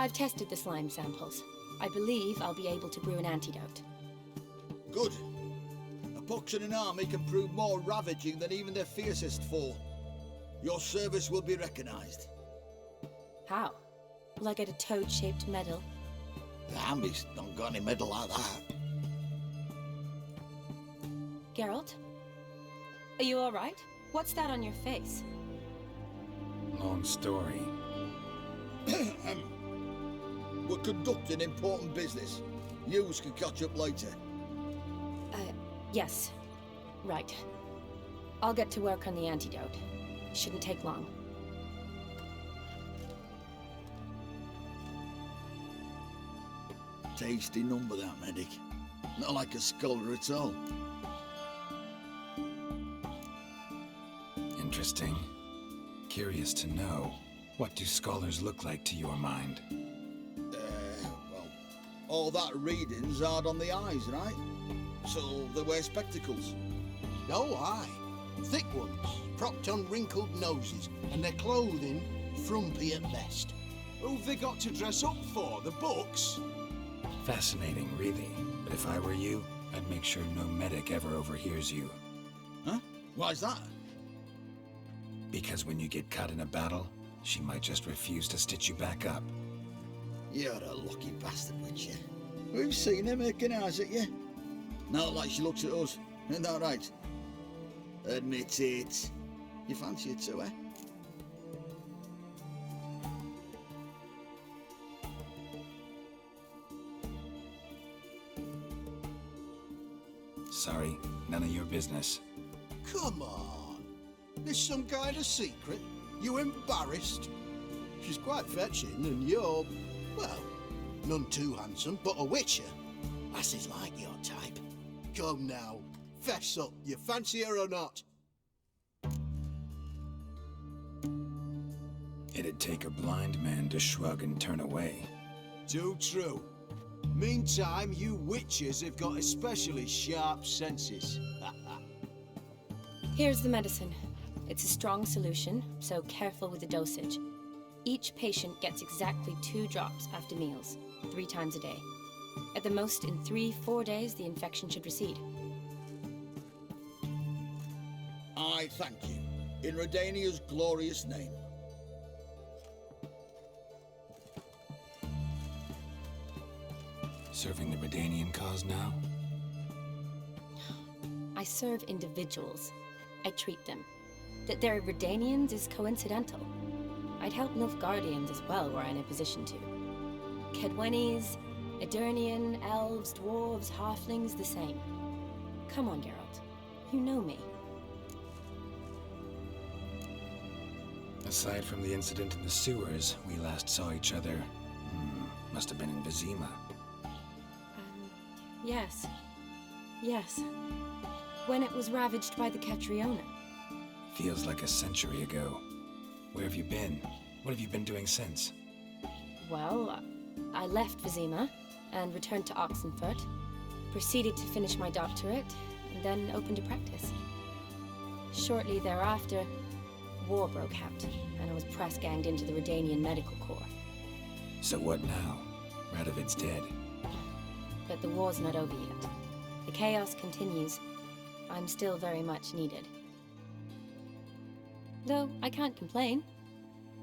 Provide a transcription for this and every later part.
I've tested the slime samples. I believe I'll be able to brew an antidote. Good. A pox in an army can prove more ravaging than even their fiercest foe. Your service will be recognized. How? Will I get a toad-shaped medal? The army's not got any medal like that. Geralt? Are you alright? What's that on your face? Long story. We're conducting important business. Yous can catch up later. Yes. Right. I'll get to work on the antidote. Shouldn't take long. Tasty number, that medic. Not like a scholar at all. Interesting. Curious to know, what do scholars look like to your mind? Well, all that reading's hard on the eyes, right? So they wear spectacles. Oh, aye. Thick ones, propped on wrinkled noses, and their clothing frumpy at best. Who've they got to dress up for? The books? Fascinating, really. But if I were you, I'd make sure no medic ever overhears you. Huh? Why's that? Because when you get caught in a battle, she might just refuse to stitch you back up. You're a lucky bastard, Witcher. We've seen her making eyes at you. Not like she looks at us. Isn't that right? Admit it. You fancy it too, eh? Sorry, none of your business. Come on. There's some kind of secret? You embarrassed? She's quite fetching, and you're, well, none too handsome, but a witcher. Lasses like your type. Come now, fess up. You fancy her or not? It'd take a blind man to shrug and turn away. Too true. Meantime, you witches have got especially sharp senses. Here's the medicine. It's a strong solution, so careful with the dosage. Each patient gets exactly 2 drops after meals, 3 times a day. At the most, in 3-4 days, the infection should recede. I thank you. In Redania's glorious name. Serving the Redanian cause now? I serve individuals. I treat them. That they're Redanians is coincidental. I'd help Nilfgaardians as well were I in a position to. Kedwenis, Edirnian, elves, dwarves, halflings, the same. Come on, Geralt. You know me. Aside from the incident in the sewers, we last saw each other. Must have been in Vizima. Yes. Yes. When it was ravaged by the Catriona. Feels like a century ago. Where have you been? What have you been doing since? Well, I left Vizima and returned to Oxenfurt, proceeded to finish my doctorate, and then opened a practice. Shortly thereafter, war broke out, and I was press-ganged into the Redanian Medical Corps. So what now? Radovid's dead. But the war's not over yet. The chaos continues. I'm still very much needed. Though I can't complain.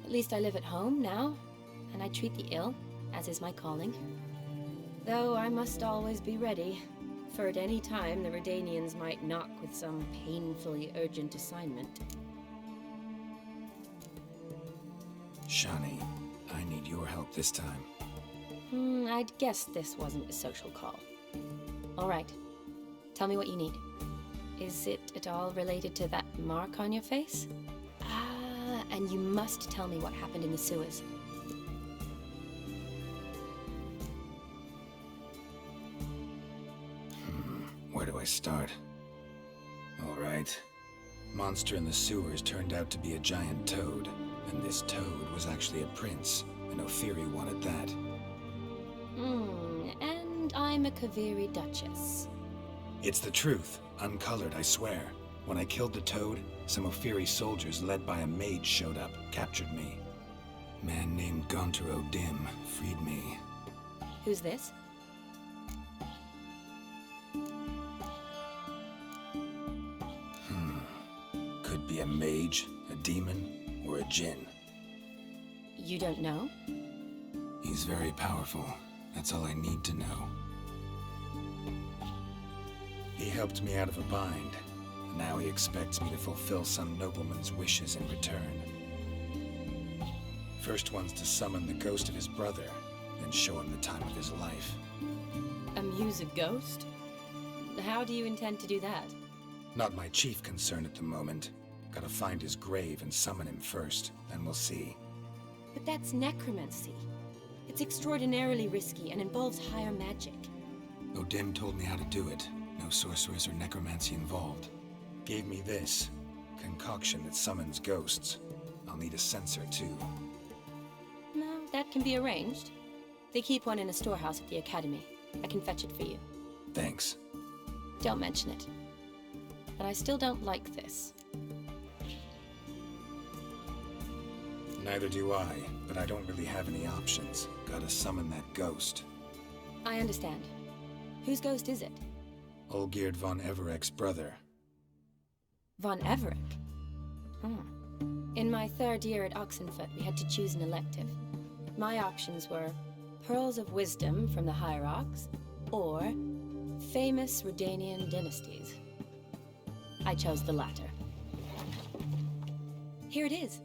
At least I live at home now, and I treat the ill, as is my calling. Though I must always be ready, for at any time the Redanians might knock with some painfully urgent assignment. Shani, I need your help this time. I'd guess this wasn't a social call. All right. Tell me what you need. Is it at all related to that mark on your face? And you must tell me what happened in the sewers. Where do I start? All right. Monster in the sewers turned out to be a giant toad, and this toad was actually a prince, and Ophiri wanted that. And I'm a Kaviri Duchess. It's the truth, uncolored, I swear. When I killed the toad, some Ophiri soldiers led by a mage showed up, captured me. Man named Gonter O'Dim freed me. Who's this? Could be a mage, a demon, or a djinn. You don't know? He's very powerful. That's all I need to know. He helped me out of a bind. Now he expects me to fulfill some nobleman's wishes in return. First one's to summon the ghost of his brother, then show him the time of his life. Amuse a ghost? How do you intend to do that? Not my chief concern at the moment. Gotta find his grave and summon him first, then we'll see. But that's necromancy. It's extraordinarily risky and involves higher magic. O'Dim told me how to do it. No sorceress or necromancy involved. Gave me this concoction that summons ghosts. I'll need a censer too. No, that can be arranged. They keep one in a storehouse at the academy. I can fetch it for you. Thanks. Don't mention it. But I still don't like this. Neither do I, but I don't really have any options. Gotta summon that ghost. I understand. Whose ghost is it? Olgierd von Everec's brother. Von Everec? In my third year at Oxenfoot, we had to choose an elective. My options were Pearls of Wisdom from the Hierarchs, or famous Redanian dynasties. I chose the latter. Here it is.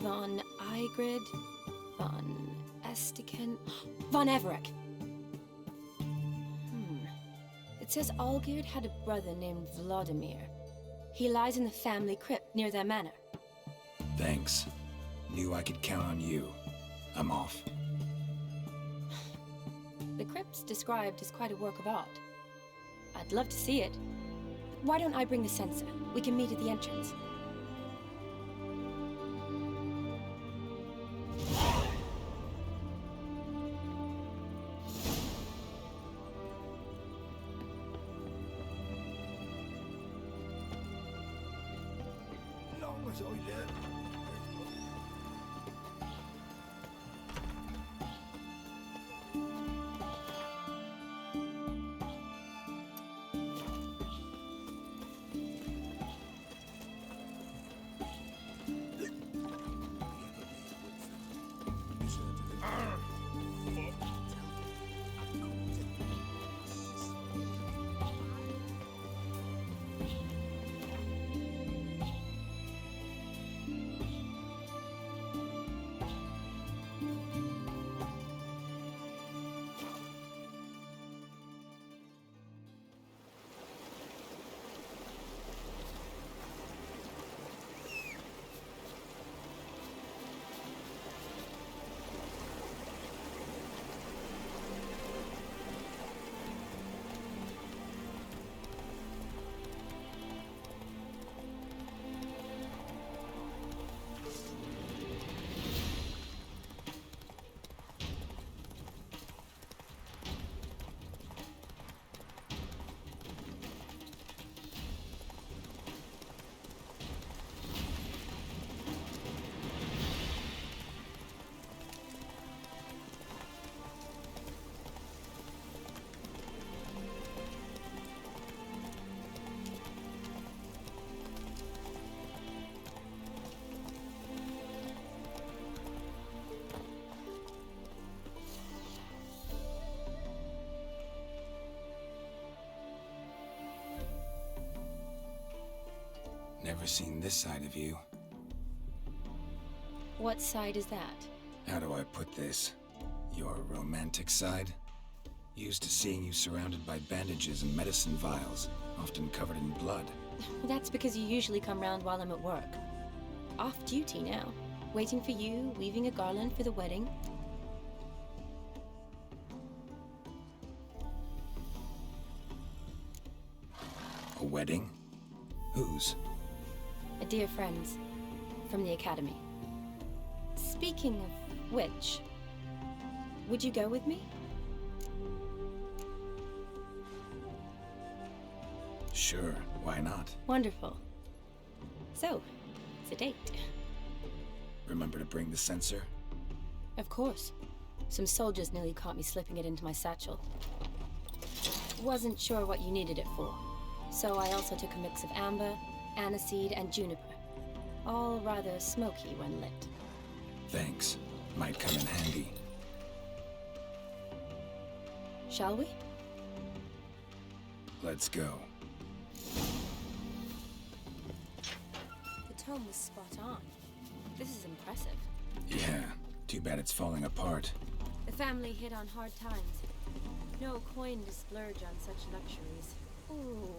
Von Igrid, von Estiken, von Everec. It says Olgierd had a brother named Vladimir. He lies in the family crypt near their manor. Thanks. Knew I could count on you. I'm off. The crypt's described as quite a work of art. I'd love to see it. Why don't I bring the censer? We can meet at the entrance. Never seen this side of you. What side is that? How do I put this? Your romantic side? Used to seeing you surrounded by bandages and medicine vials, often covered in blood. That's because you usually come round while I'm at work. Off duty now. Waiting for you, weaving a garland for the wedding. A wedding? Whose? A dear friend's. From the academy. Speaking of which, would you go with me? Sure, why not? Wonderful. So, to date. Remember to bring the sensor? Of course. Some soldiers nearly caught me slipping it into my satchel. Wasn't sure what you needed it for, so I also took a mix of amber, aniseed, and juniper. All rather smoky when lit. Thanks. Might come in handy. Shall we? Let's go. The tome was spot on. This is impressive. Yeah, too bad it's falling apart. The family hit on hard times. No coin to splurge on such luxuries. Ooh,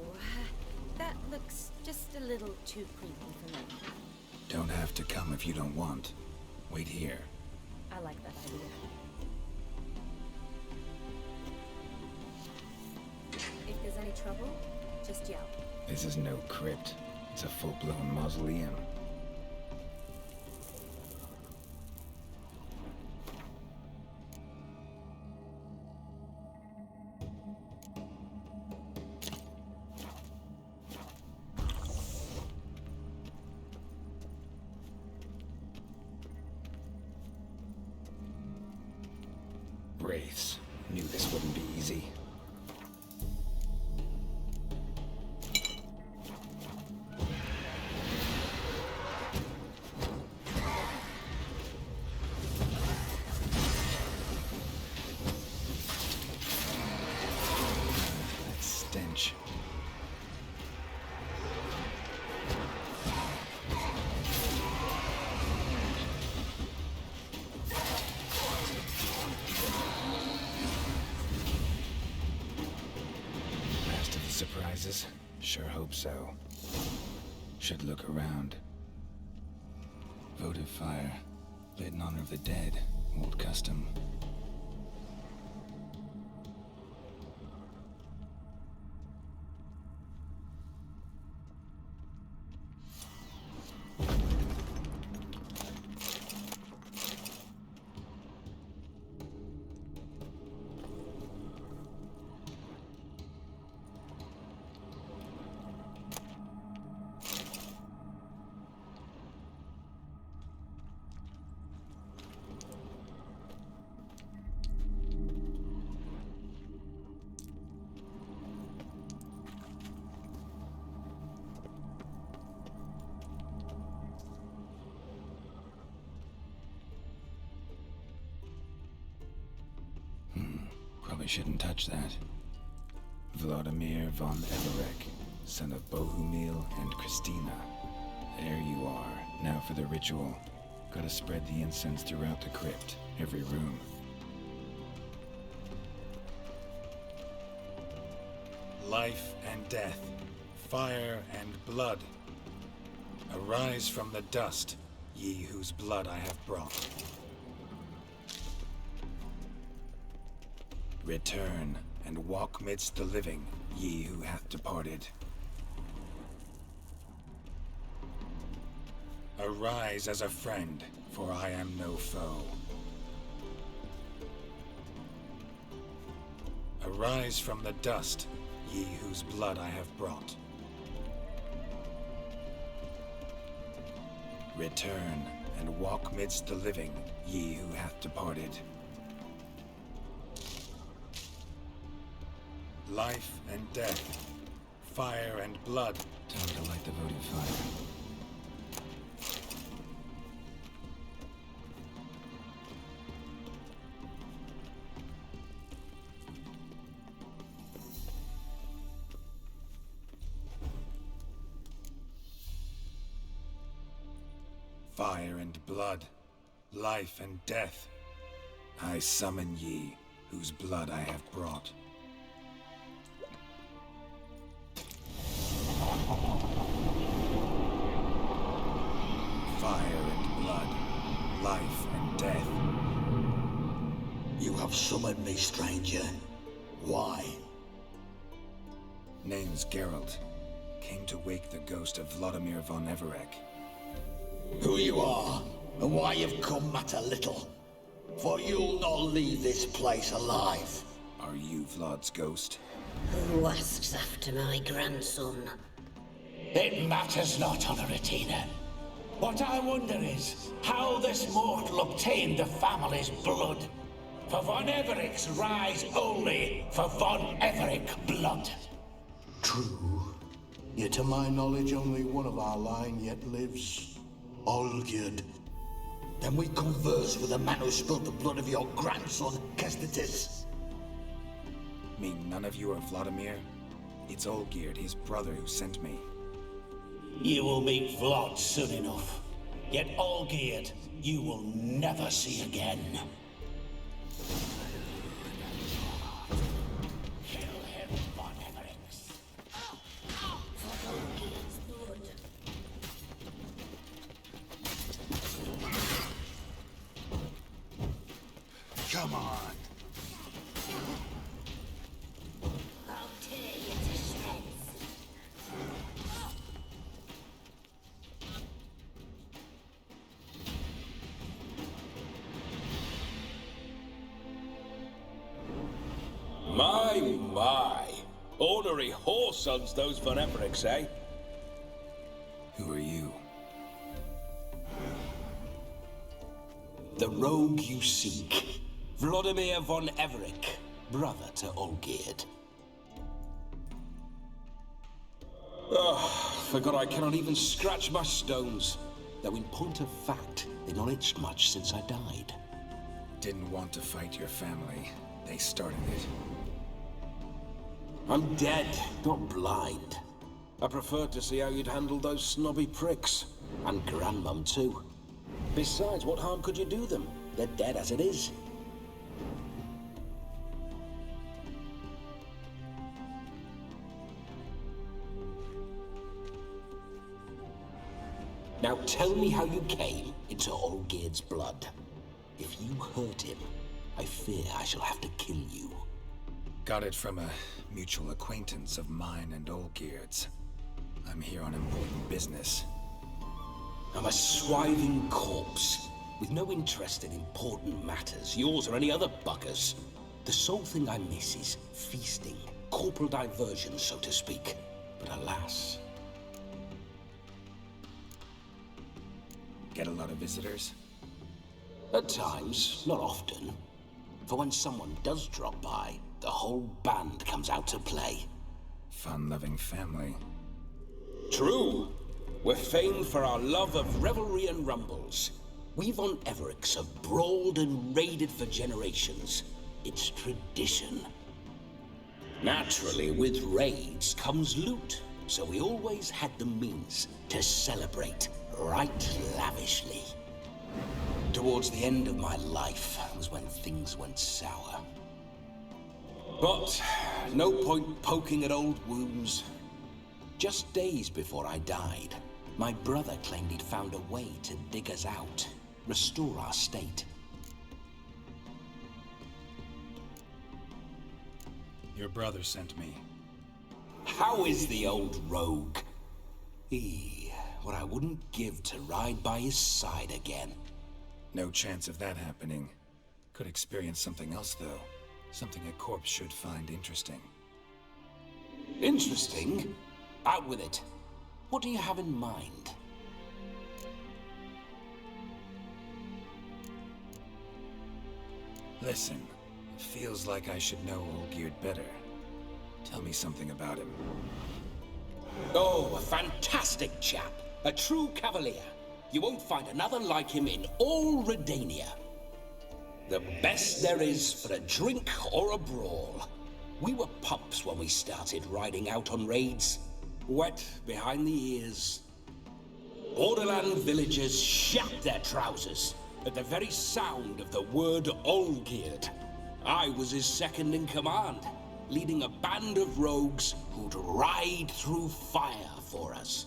that looks just a little too creepy for me. Don't have to come if you don't want. Wait here. I like that idea. If there's any trouble, just yell. This is no crypt. It's a full-blown mausoleum. Wraiths. Knew this wouldn't be easy. That stench. Surprises? Sure hope so. Should look around. Votive fire. Lit in honor of the dead. Old custom. Probably shouldn't touch that. Vladimir von Everec, son of Bohumil and Christina. There you are. Now for the ritual. Gotta spread the incense throughout the crypt, every room. Life and death, fire and blood. Arise from the dust, ye whose blood I have brought. Return and walk midst the living, ye who hath departed. Arise as a friend, for I am no foe. Arise from the dust, ye whose blood I have brought. Return and walk midst the living, ye who hath departed. Life and death, fire and blood. Time to light the votive fire. Fire and blood, life and death. I summon ye, whose blood I have brought. Fire and blood, life and death. You have summoned me, stranger. Why? Name's Geralt. Came to wake the ghost of Vladimir von Everec. Who you are, and why you've come matter little. For you'll not leave this place alive. Are you Vlad's ghost? Who asks after my grandson? It matters not, Honoratina. What I wonder is how this mortal obtained the family's blood. For von Everec's rise only for von Everec blood. True. Yet to my knowledge, only one of our line yet lives. Olgierd. Then we converse with the man who spilled the blood of your grandson, Kestetis. Mean none of you are Vladimir? It's Olgierd, his brother, who sent me. You will meet Vlad soon enough. Yet Olgierd, you will never see again. Kill him, von Everec. Come on. My. Ornery whoresons those von Everecs, eh? Who are you? The rogue you seek. Vladimir von Everec, brother to Olgierd. Forgot I cannot even scratch my stones. Though in point of fact, they've not itched much since I died. Didn't want to fight your family. They started it. I'm dead, not blind. I preferred to see how you'd handle those snobby pricks. And Grandmum, too. Besides, what harm could you do them? They're dead as it is. Now tell me how you came into Olgierd's blood. If you hurt him, I fear I shall have to kill you. Got it from a mutual acquaintance of mine and Olgierd's. I'm here on important business. I'm a swiving corpse, with no interest in important matters, yours or any other buggers. The sole thing I miss is feasting, corporal diversion, so to speak. But alas... Get a lot of visitors? At times, not often. For when someone does drop by, the whole band comes out to play. Fun-loving family. True. We're famed for our love of revelry and rumbles. We von Everecs have brawled and raided for generations. It's tradition. Naturally, with raids comes loot, so we always had the means to celebrate right lavishly. Towards the end of my life was when things went sour. But no point poking at old wounds. Just days before I died, my brother claimed he'd found a way to dig us out, restore our state. Your brother sent me. How is the old rogue? What I wouldn't give to ride by his side again. No chance of that happening. Could experience something else, though. Something a corpse should find interesting. Interesting? Out with it. What do you have in mind? Listen, it feels like I should know Olgierd better. Tell me something about him. Oh, a fantastic chap. A true cavalier. You won't find another like him in all Redania. The best there is for a drink or a brawl. We were pups when we started riding out on raids. Wet behind the ears. Borderland villagers shat their trousers at the very sound of the word Olgierd. I was his second in command, leading a band of rogues who'd ride through fire for us.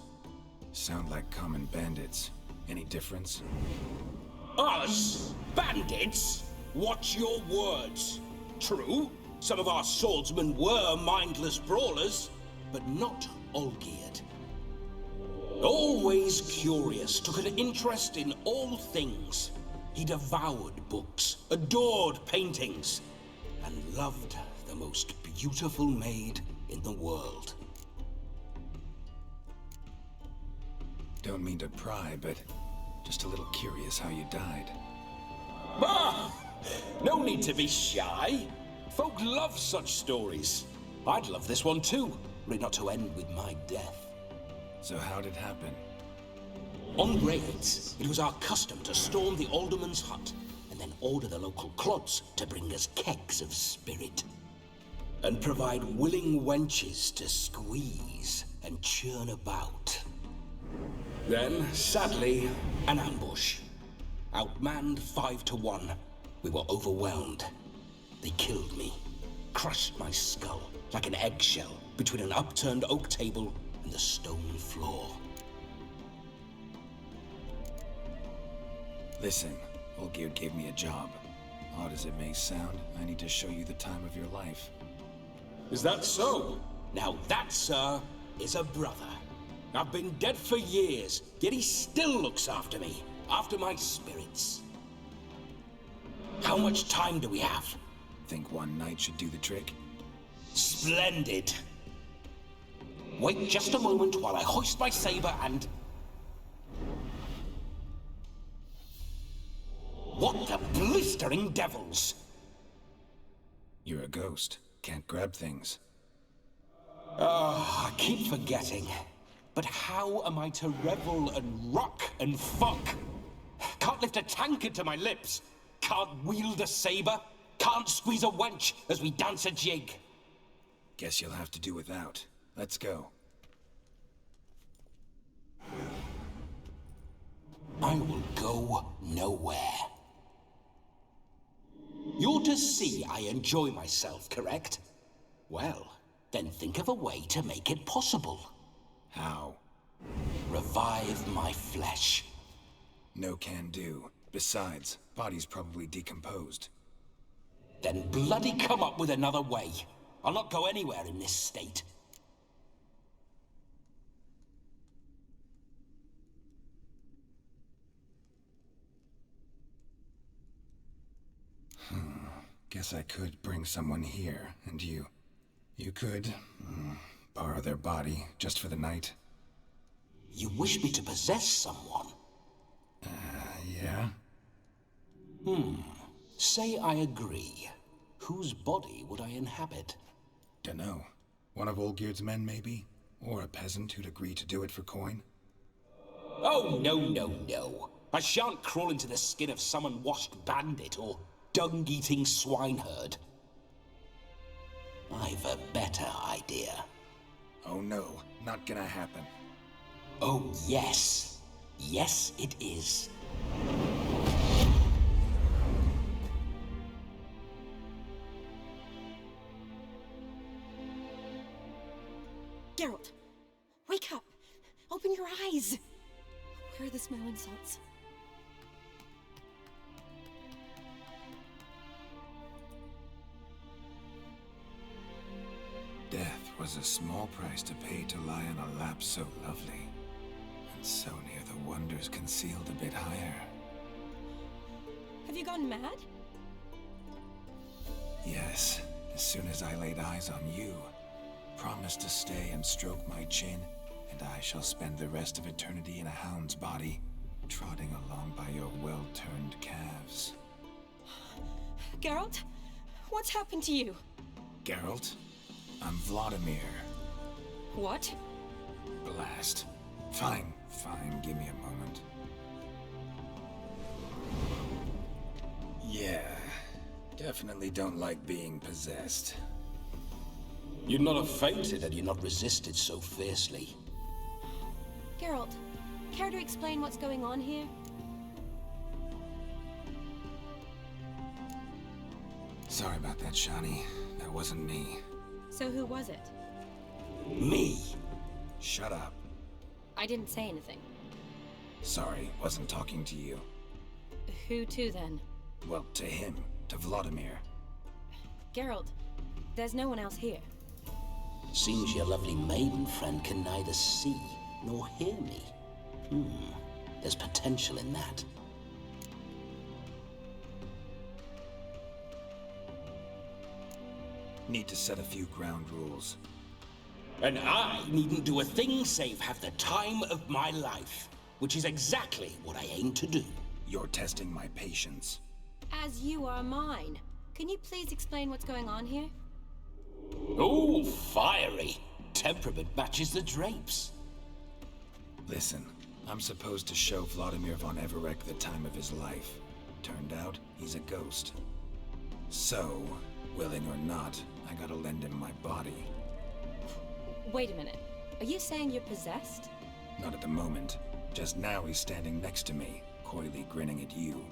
Sound like common bandits. Any difference? Us? Bandits? Watch your words. True, some of our swordsmen were mindless brawlers, but not Olgierd. Always curious, took an interest in all things. He devoured books, adored paintings, and loved the most beautiful maid in the world. Don't mean to pry, but Just a little curious how you died. Ah! No need to be shy. Folk love such stories. I'd love this one too, were it not to end with my death. So how'd it happen? On raids, it was our custom to storm the alderman's hut and then order the local clods to bring us kegs of spirit. And provide willing wenches to squeeze and churn about. Then, sadly, an ambush. Outmanned 5 to 1, we were overwhelmed. They killed me, crushed my skull like an eggshell between an upturned oak table and the stone floor. Listen, Olgierd gave me a job. Odd as it may sound, I need to show you the time of your life. Is that so? Now that, sir, is a brother. I've been dead for years, yet he still looks after me, after my spirits. How much time do we have? Think one night should do the trick? Splendid. Wait just a moment while I hoist my saber and... What the blistering devils? You're a ghost. Can't grab things. I keep forgetting. But how am I to revel and rock and fuck? Can't lift a tankard to my lips. Can't wield a saber. Can't squeeze a wench as we dance a jig. Guess you'll have to do without. Let's go. I will go nowhere. You're to see I enjoy myself, correct? Well, then think of a way to make it possible. How? Revive my flesh. No can do. Besides, body's probably decomposed. Then bloody come up with another way. I'll not go anywhere in this state. Guess I could bring someone here, and you could borrow their body just for the night. You wish me to possess someone? Yeah? Say I agree. Whose body would I inhabit? Dunno. One of Olgierd's men, maybe? Or a peasant who'd agree to do it for coin? Oh, no, no, no. I shan't crawl into the skin of some unwashed bandit or dung-eating swineherd. I've a better idea. Oh no, not gonna happen. Oh, yes. Yes, it is. Geralt, wake up. Open your eyes. Where are the smelling salts? Death was a small price to pay to lie on a lap so lovely, and so near the wonders concealed a bit higher. Have you gone mad? Yes, as soon as I laid eyes on you, promised to stay and stroke my chin, and I shall spend the rest of eternity in a hound's body, trotting along by your well-turned calves. Geralt, what's happened to you? Geralt, I'm Vladimir. What? Blast. Fine, give me a moment. Yeah, definitely don't like being possessed. You'd not have fainted had you not resisted so fiercely. Geralt, care to explain what's going on here? Sorry about that, Shani. That wasn't me. So who was it? Me? Shut up. I didn't say anything. Sorry, wasn't talking to you. Who to then? Well, to him. To Vladimir. Geralt, there's no one else here. Seems your lovely maiden friend can neither see nor hear me. There's potential in that. Need to set a few ground rules. And I needn't do a thing save have the time of my life. which is exactly what I aim to do. You're testing my patience. As you are mine. Can you please explain what's going on here? Oh, fiery. Temperament matches the drapes. Listen, I'm supposed to show Vladimir von Everec the time of his life. Turned out, he's a ghost. So, willing or not, I gotta lend him my body. Wait a minute. Are you saying you're possessed? Not at the moment. Just now he's standing next to me, coyly grinning at you.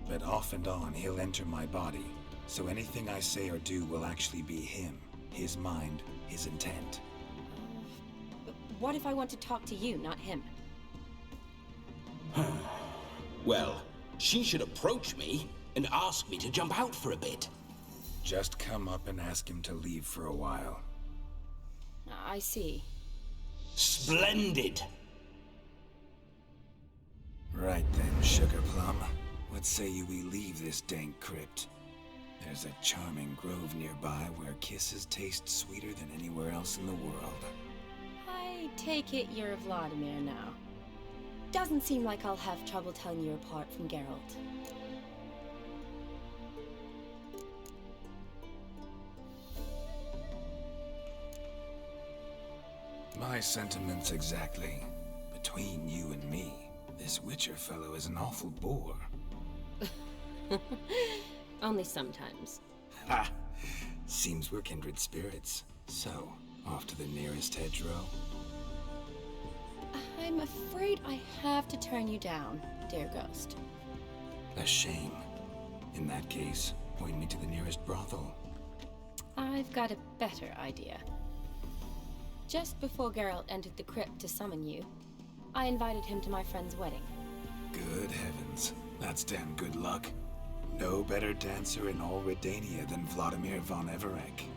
But off and on, he'll enter my body. So anything I say or do will actually be him. His mind, his intent. What if I want to talk to you, not him? Well, she should approach me and ask me to jump out for a bit. Just come up and ask him to leave for a while. I see. Splendid! Right then, Sugar Plum. What say you we leave this dank crypt? There's a charming grove nearby where kisses taste sweeter than anywhere else in the world. I take it you're Vladimir now. Doesn't seem like I'll have trouble telling you apart from Geralt. My sentiments exactly. Between you and me, this Witcher fellow is an awful bore. Only sometimes. Ha! Seems we're kindred spirits. So, off to the nearest hedgerow? I'm afraid I have to turn you down, dear ghost. A shame. In that case, point me to the nearest brothel. I've got a better idea. Just before Geralt entered the crypt to summon you, I invited him to my friend's wedding. Good heavens. That's damn good luck. No better dancer in all Redania than Vladimir von Everec.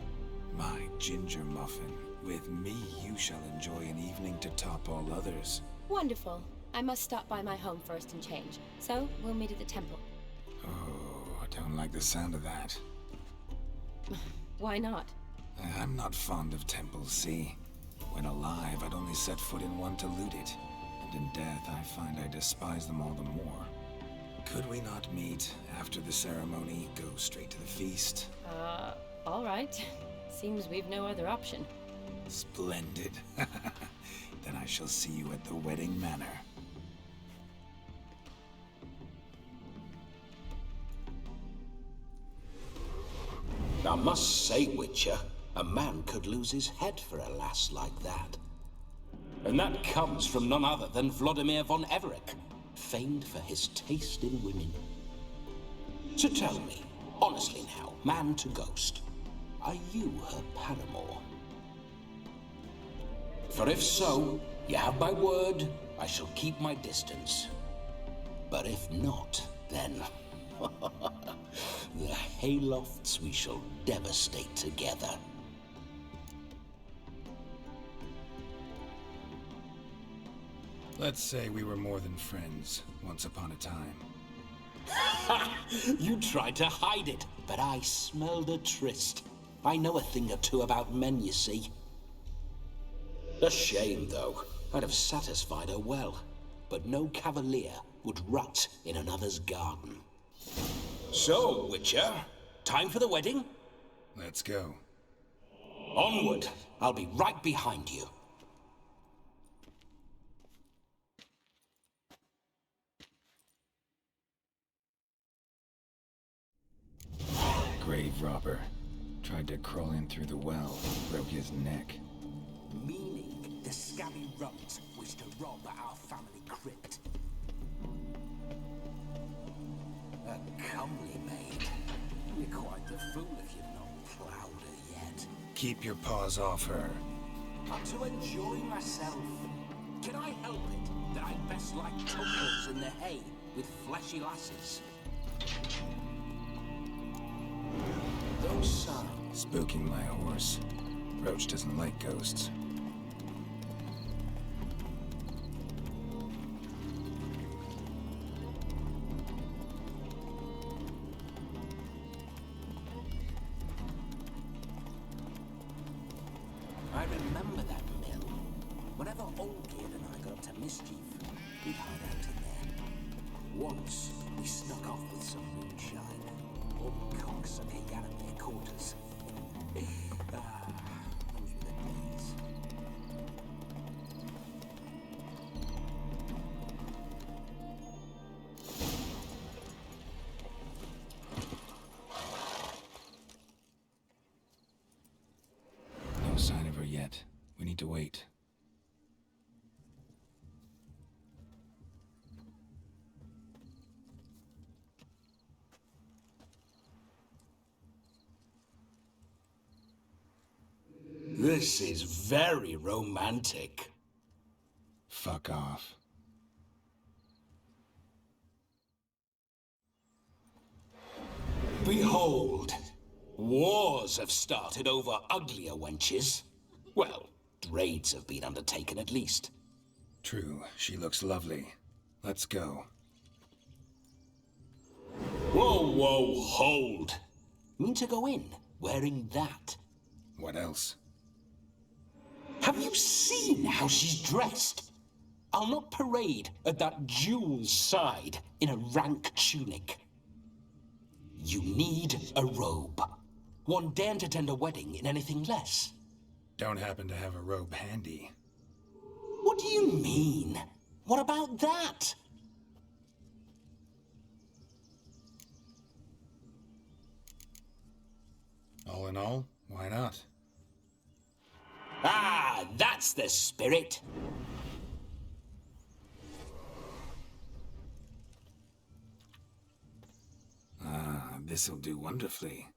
My ginger muffin. With me, you shall enjoy an evening to top all others. Wonderful. I must stop by my home first and change. So, we'll meet at the temple. Oh, I don't like the sound of that. Why not? I'm not fond of temples, see? When alive, I'd only set foot in one to loot it. And in death, I find I despise them all the more. Could we not meet after the ceremony, go straight to the feast? All right. Seems we've no other option. Splendid. Then I shall see you at the wedding manor. I must say, Witcher, a man could lose his head for a lass like that. And that comes from none other than Vladimir von Everec, famed for his taste in women. So tell me, honestly now, man to ghost, are you her paramour? For if so, you have my word, I shall keep my distance. But if not, then the haylofts we shall devastate together. Let's say we were more than friends, once upon a time. You tried to hide it, but I smelled a tryst. I know a thing or two about men, you see. A shame, though. I'd have satisfied her well, but no cavalier would rot in another's garden. So, Witcher, time for the wedding? Let's go. Onward! I'll be right behind you. Grave robber. Tried to crawl in through the well, broke his neck. Meaning the scabby runt was to rob at our family crypt. A comely maid. You're quite the fool if you've not ploughed her yet. Keep your paws off her. I'm to enjoy myself. Can I help it that I best like tumbles in the hay with fleshy lasses? Those sounds. Spooking my horse. Roach doesn't like ghosts. I remember that mill. Whenever Olgerd and I got up to mischief, we'd hide once, we snuck off with some moonshine. All cocks and a at their quarters. Ah, those were the days. No sign of her yet. We need to wait. This is very romantic. Fuck off. Behold, wars have started over uglier wenches. Well, raids have been undertaken at least. True, she looks lovely. Let's go. Whoa, whoa, hold. Mean to go in wearing that? What else? Have you seen how she's dressed? I'll not parade at that jewel's side in a rank tunic. You need a robe. One daren't attend a wedding in anything less. Don't happen to have a robe handy. What do you mean? What about that? All in all, why not? Ah, that's the spirit. Ah, this'll do wonderfully.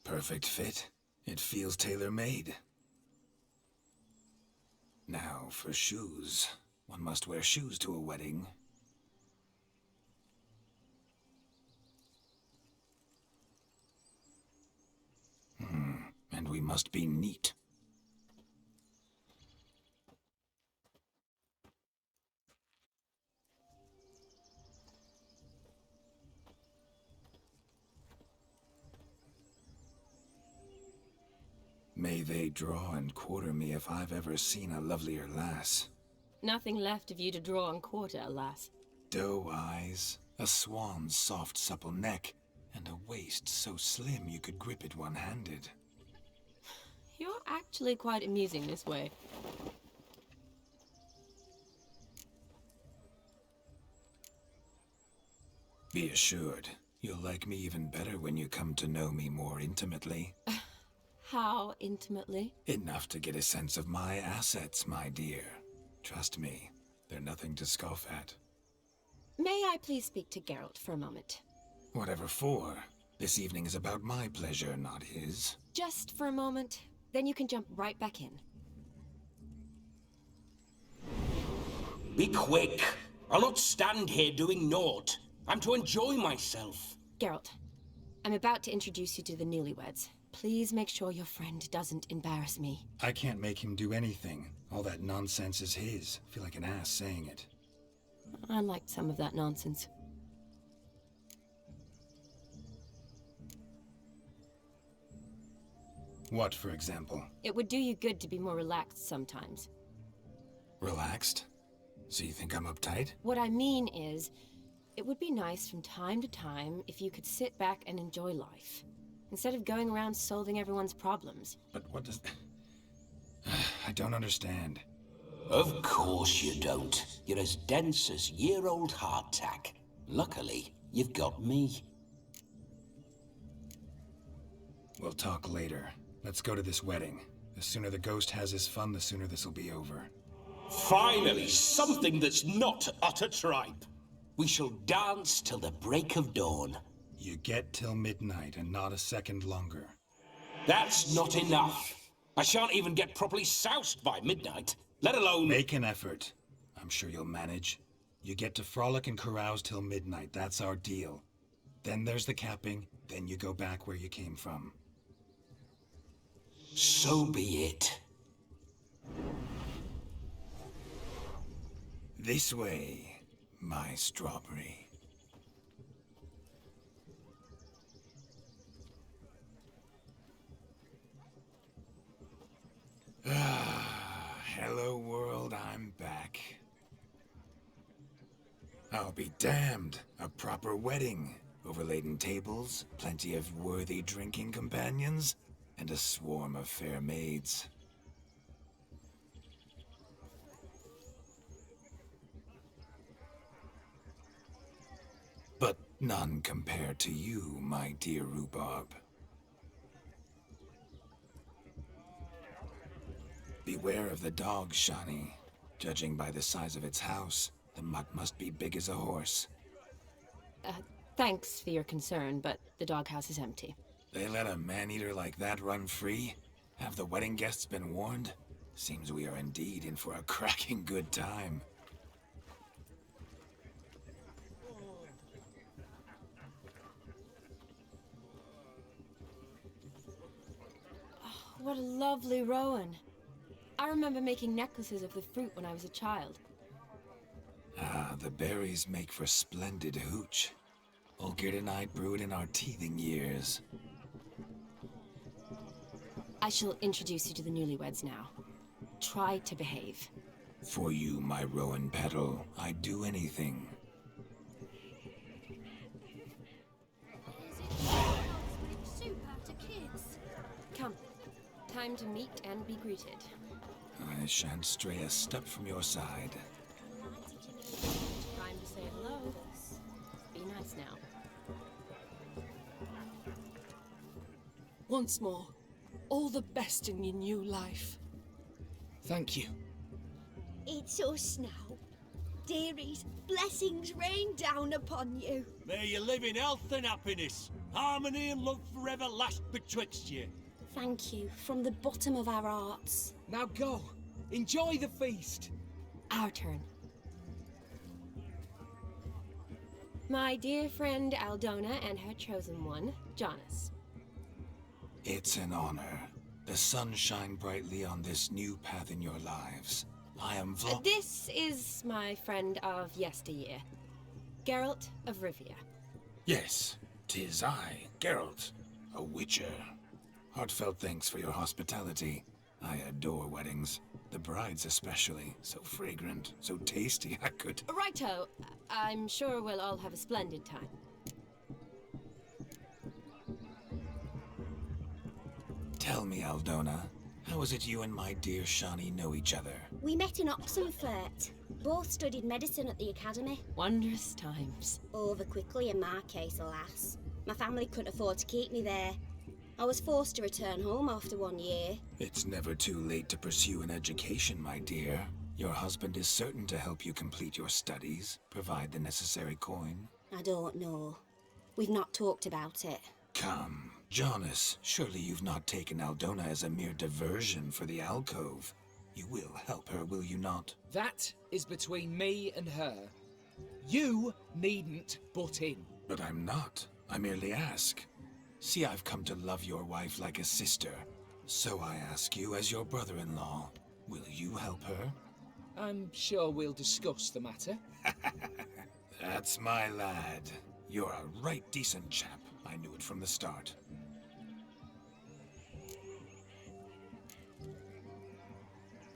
Perfect fit. It feels tailor-made. Now for shoes. One must wear shoes to a wedding. And we must be neat. May they draw and quarter me if I've ever seen a lovelier lass. Nothing left of you to draw and quarter, alas. Doe eyes, a swan's soft supple neck, and a waist so slim you could grip it one-handed. You're actually quite amusing this way. Be assured, you'll like me even better when you come to know me more intimately. How intimately? Enough to get a sense of my assets, my dear. Trust me, they're nothing to scoff at. May I please speak to Geralt for a moment? Whatever for. This evening is about my pleasure, not his. Just for a moment, then you can jump right back in. Be quick. I'll not stand here doing naught. I'm to enjoy myself. Geralt, I'm about to introduce you to the newlyweds. Please make sure your friend doesn't embarrass me. I can't make him do anything. All that nonsense is his. I feel like an ass saying it. I liked some of that nonsense. What, for example? It would do you good to be more relaxed sometimes. Relaxed? So you think I'm uptight? What I mean is, it would be nice from time to time if you could sit back and enjoy life, instead of going around solving everyone's problems. But what does... I don't understand. Of course you don't. You're as dense as year-old hardtack. Luckily, you've got me. We'll talk later. Let's go to this wedding. The sooner the ghost has his fun, the sooner this'll be over. Finally, something that's not utter tripe. We shall dance till the break of dawn. You get till midnight and not a second longer. That's not enough. I shan't even get properly soused by midnight, let alone... Make an effort. I'm sure you'll manage. You get to frolic and carouse till midnight. That's our deal. Then there's the capping. Then you go back where you came from. So be it. This way, my strawberry. Hello world, I'm back. I'll be damned. A proper wedding. Overladen tables, plenty of worthy drinking companions, and a swarm of fair maids. But none compared to you, my dear rhubarb. Beware of the dog, Shani. Judging by the size of its house, the mutt must be big as a horse. Thanks for your concern, but the doghouse is empty. They let a man-eater like that run free? Have the wedding guests been warned? Seems we are indeed in for a cracking good time. What a lovely rowan. I remember making necklaces of the fruit when I was a child. Ah, the berries make for splendid hooch. Olgerd and I brewed in our teething years. I shall introduce you to the newlyweds now. Try to behave. For you, my rowan petal, I'd do anything. Come, time to meet and be greeted. I shan't stray a step from your side. Time to say hello. Be nice now. Once more, all the best in your new life. Thank you. It's us now. Dearies, blessings rain down upon you. May you live in health and happiness. Harmony and love forever last betwixt you. Thank you from the bottom of our hearts. Now go. Enjoy the feast. Our turn. My dear friend Aldona and her chosen one, Jonas. It's an honor. The sun shine brightly on this new path in your lives. I am This is my friend of yesteryear, Geralt of Rivia. Yes, 'tis I, Geralt, a witcher. Heartfelt thanks for your hospitality. I adore weddings. The brides especially. So fragrant, so tasty, I could... Righto. I'm sure we'll all have a splendid time. Tell me, Aldona, how is it you and my dear Shani know each other? We met in Oxenfurt. Both studied medicine at the academy. Wondrous times. Over quickly in my case, alas. My family couldn't afford to keep me there. I was forced to return home after 1 year. It's never too late to pursue an education, my dear. Your husband is certain to help you complete your studies, provide the necessary coin. I don't know. We've not talked about it. Come, Jonas, surely you've not taken Aldona as a mere diversion for the alcove. You will help her, will you not? That is between me and her. You needn't butt in. But I'm not. I merely ask. See, I've come to love your wife like a sister. So I ask you as your brother-in-law, will you help her? I'm sure we'll discuss the matter. That's my lad. You're a right decent chap. I knew it from the start.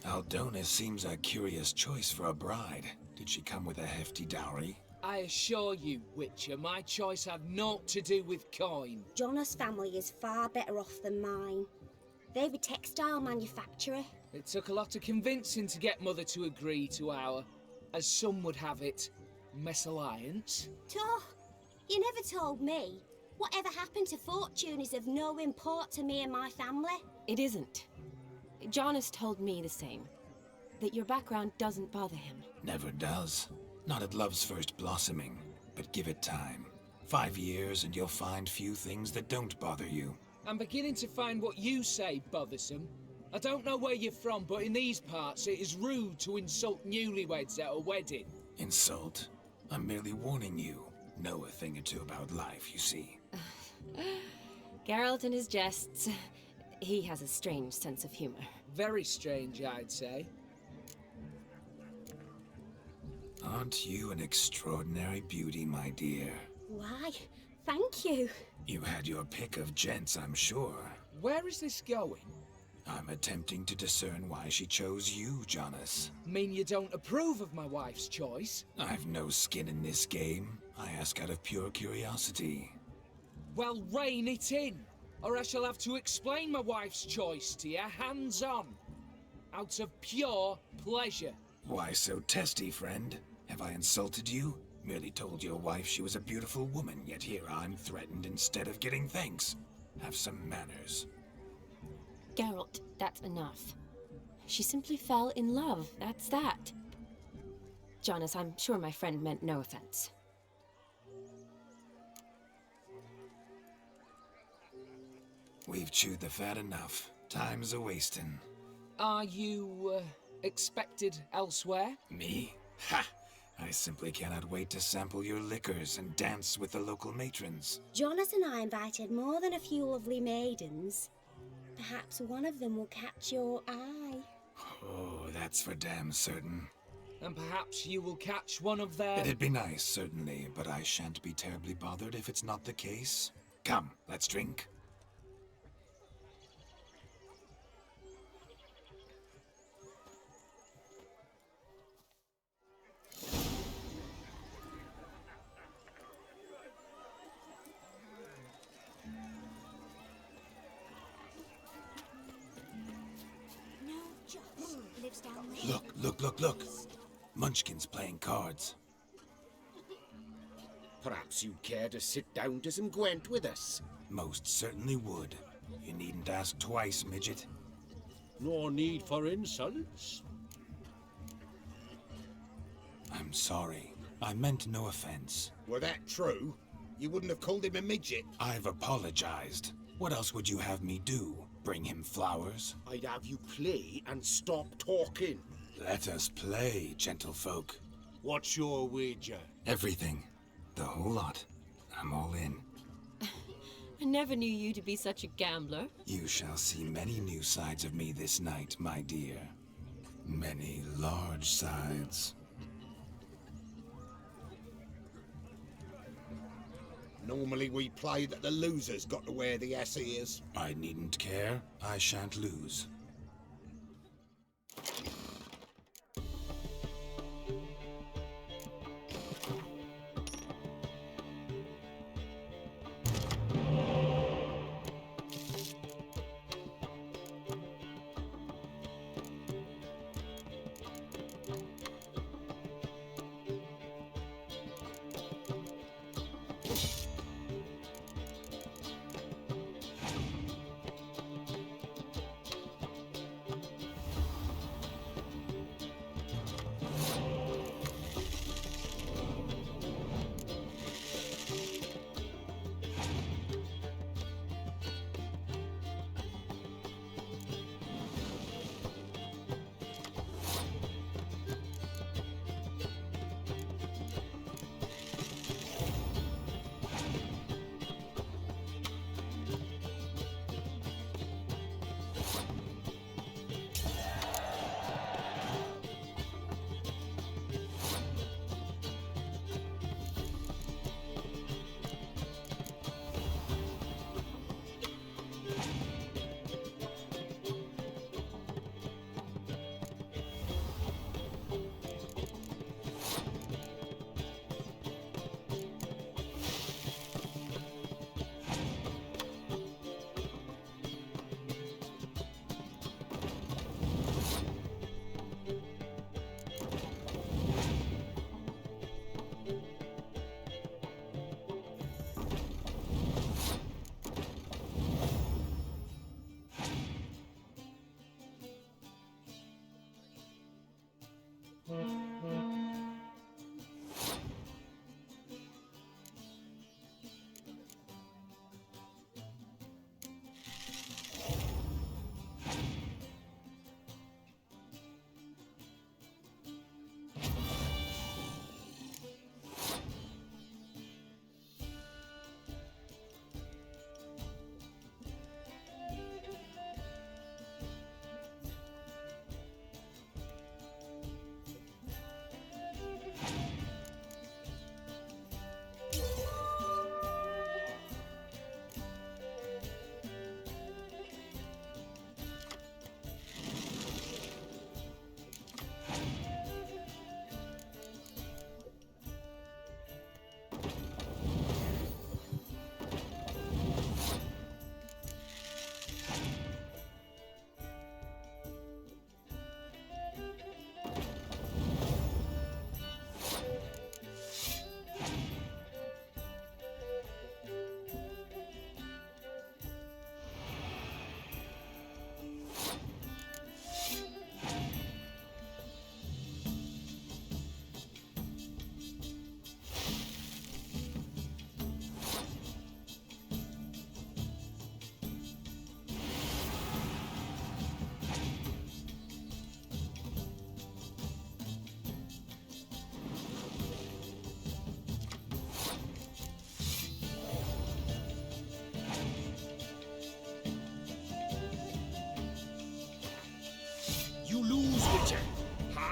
Aldona seems a curious choice for a bride. Did she come with a hefty dowry? I assure you, Witcher, my choice had naught to do with coin. Jonas' family is far better off than mine. They're a textile manufacturer. It took a lot of convincing to get Mother to agree to our, as some would have it, mesalliance. Toh, you never told me. Whatever happened to fortune is of no import to me and my family. It isn't. Jonas told me the same. That your background doesn't bother him. Never does. Not at love's first blossoming, but give it time. 5 years and you'll find few things that don't bother you. I'm beginning to find what you say bothersome. I don't know where you're from, but in these parts it is rude to insult newlyweds at a wedding. Insult? I'm merely warning you. Know a thing or two about life, you see. Geralt and his jests. He has a strange sense of humor. Very strange, I'd say. Aren't you an extraordinary beauty, my dear? Why, thank you. You had your pick of gents, I'm sure. Where is this going? I'm attempting to discern why she chose you, Jonas. Mean you don't approve of my wife's choice? I've no skin in this game. I ask out of pure curiosity. Well, rein it in, or I shall have to explain my wife's choice to you hands-on. Out of pure pleasure. Why so testy, friend? Have I insulted you? Merely told your wife she was a beautiful woman, yet here I'm threatened instead of getting thanks. Have some manners. Geralt, that's enough. She simply fell in love, that's that. Jonas, I'm sure my friend meant no offense. We've chewed the fat enough. Time's a-wasting. Are you, expected elsewhere? Me? Ha! I simply cannot wait to sample your liquors and dance with the local matrons. Jonas and I invited more than a few lovely maidens. Perhaps one of them will catch your eye. Oh, that's for damn certain. And perhaps you will catch one of their... It'd be nice, certainly, but I shan't be terribly bothered if it's not the case. Come, let's drink. Look. Munchkin's playing cards. Perhaps you'd care to sit down to some Gwent with us? Most certainly would. You needn't ask twice, midget. No need for insults. I'm sorry. I meant no offense. Were that true, you wouldn't have called him a midget. I've apologized. What else would you have me do? Bring him flowers? I'd have you play and stop talking. Let us play, gentlefolk. What's your wager? Everything. The whole lot. I'm all in. I never knew you to be such a gambler. You shall see many new sides of me this night, my dear. Many large sides. Normally we play that the loser's got to wear the ass ears. I needn't care. I shan't lose.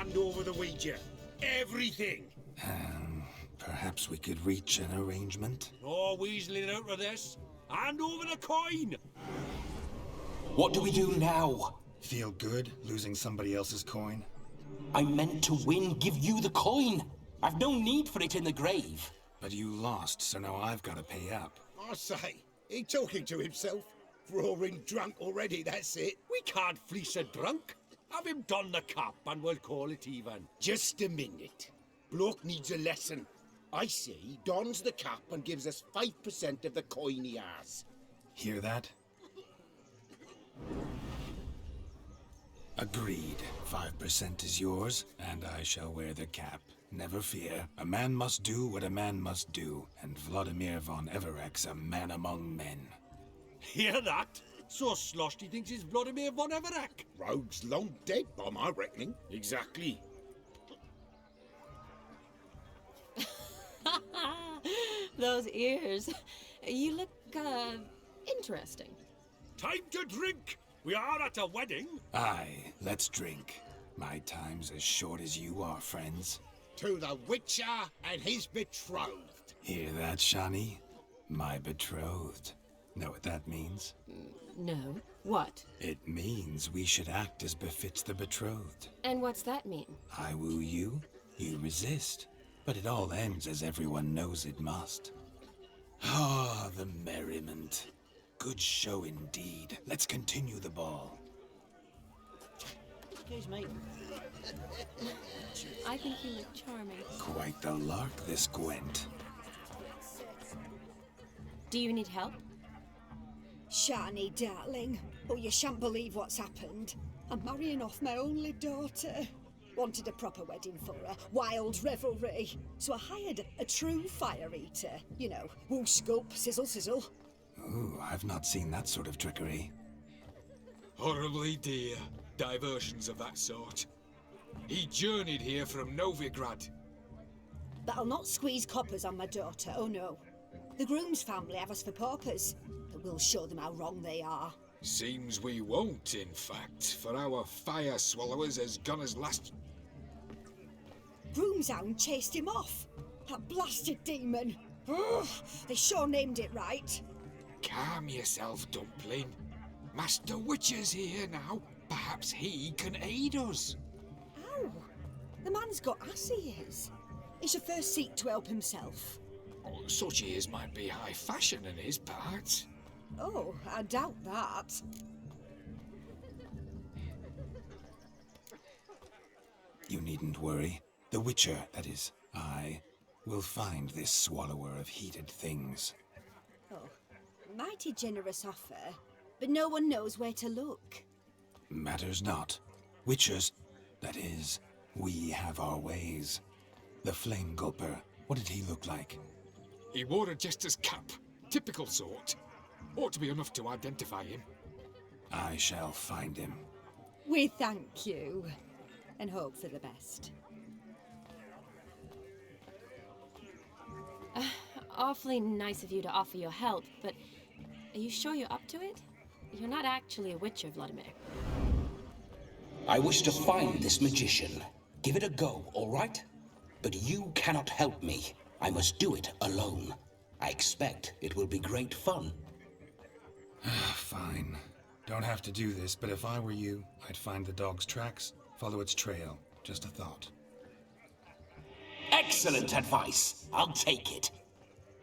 hand over the Ouija. Everything. Perhaps we could reach an arrangement? No weaseling out of this. Hand over the coin. What do we do now? Feel good losing somebody else's coin? I meant to win, give you the coin. I've no need for it in the grave. But you lost, so now I've got to pay up. I say, he talking to himself. Roaring drunk already, that's it. We can't fleece a drunk. Have him don the cap and we'll call it even. Just a minute. Bloke needs a lesson. I say he dons the cap and gives us 5% of the coin he has. Hear that? Agreed. 5% is yours, and I shall wear the cap. Never fear. A man must do what a man must do, and Vladimir von Everec's a man among men. Hear that? So sloshed he thinks he's Vladimir von Everec. Rogue's long dead, by my reckoning. Exactly. Those ears. You look, interesting. Time to drink. We are at a wedding. Aye, let's drink. My time's as short as you are, friends. To the Witcher and his betrothed. Hear that, Shani? My betrothed. Know what that means? No. What? It means we should act as befits the betrothed. And what's that mean? I woo you, you resist. But it all ends as everyone knows it must. Ah, the merriment. Good show indeed. Let's continue the ball. Excuse me. I think you look charming. Quite the lark, this Gwent. Do you need help? Shani, darling. Oh, you shan't believe what's happened. I'm marrying off my only daughter. Wanted a proper wedding for her, wild revelry. So I hired a true fire eater. You know, woo scoop, sizzle sizzle. Ooh, I've not seen that sort of trickery. Horribly dear diversions of that sort. He journeyed here from Novigrad. But I'll not squeeze coppers on my daughter, oh no. The groom's family have us for paupers, but we'll show them how wrong they are. Seems we won't, in fact, for our fire swallowers has gone as last... Groomshound chased him off. That blasted demon. Ugh, they sure named it right. Calm yourself, Dumpling. Master Witcher's here now. Perhaps he can aid us. Ow! The man's got ass he is. He should first seek to help himself. Oh, such ears might be high fashion in his part. Oh, I doubt that. You needn't worry. The Witcher, that is, I, will find this swallower of heated things. Oh, mighty generous offer, but no one knows where to look. Matters not. Witchers, that is, we have our ways. The Flame Gulper, what did he look like? He wore a jester's cap. Typical sort. Ought to be enough to identify him. I shall find him. We thank you, and hope for the best. Awfully nice of you to offer your help, but are you sure you're up to it? You're not actually a witcher, Vladimir. I wish to find this magician. Give it a go, all right? But you cannot help me. I must do it alone. I expect it will be great fun. Fine. Don't have to do this, but if I were you, I'd find the dog's tracks, follow its trail. Just a thought. Excellent advice. I'll take it.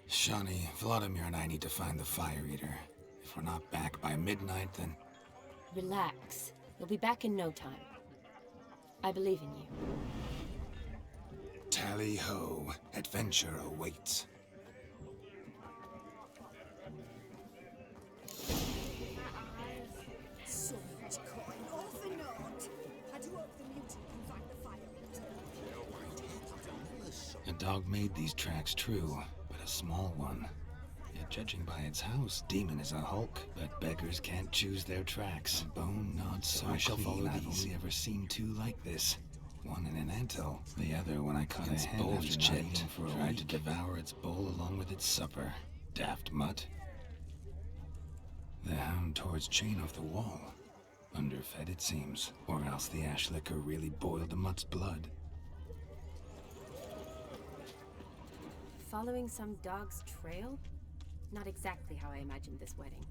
Shani, Vladimir and I need to find the fire eater. If we're not back by midnight, then... Relax. You'll be back in no time. I believe in you. Tally-ho. Adventure awaits. So much coin, all for naught. I do hope the mutant can find the fire eater. A dog made these tracks true, but a small one. Yet judging by its house, Demon is a hulk, but beggars can't choose their tracks. A bone not so I shall follow these. I've only ever seen two like this. One in an anthill, the other when I caught its bowl chipped. Tried to devour its bowl along with its supper. Daft mutt. The hound tore its chain off the wall. Underfed, it seems. Or else the ash liquor really boiled the mutt's blood. Following some dog's trail? Not exactly how I imagined this wedding.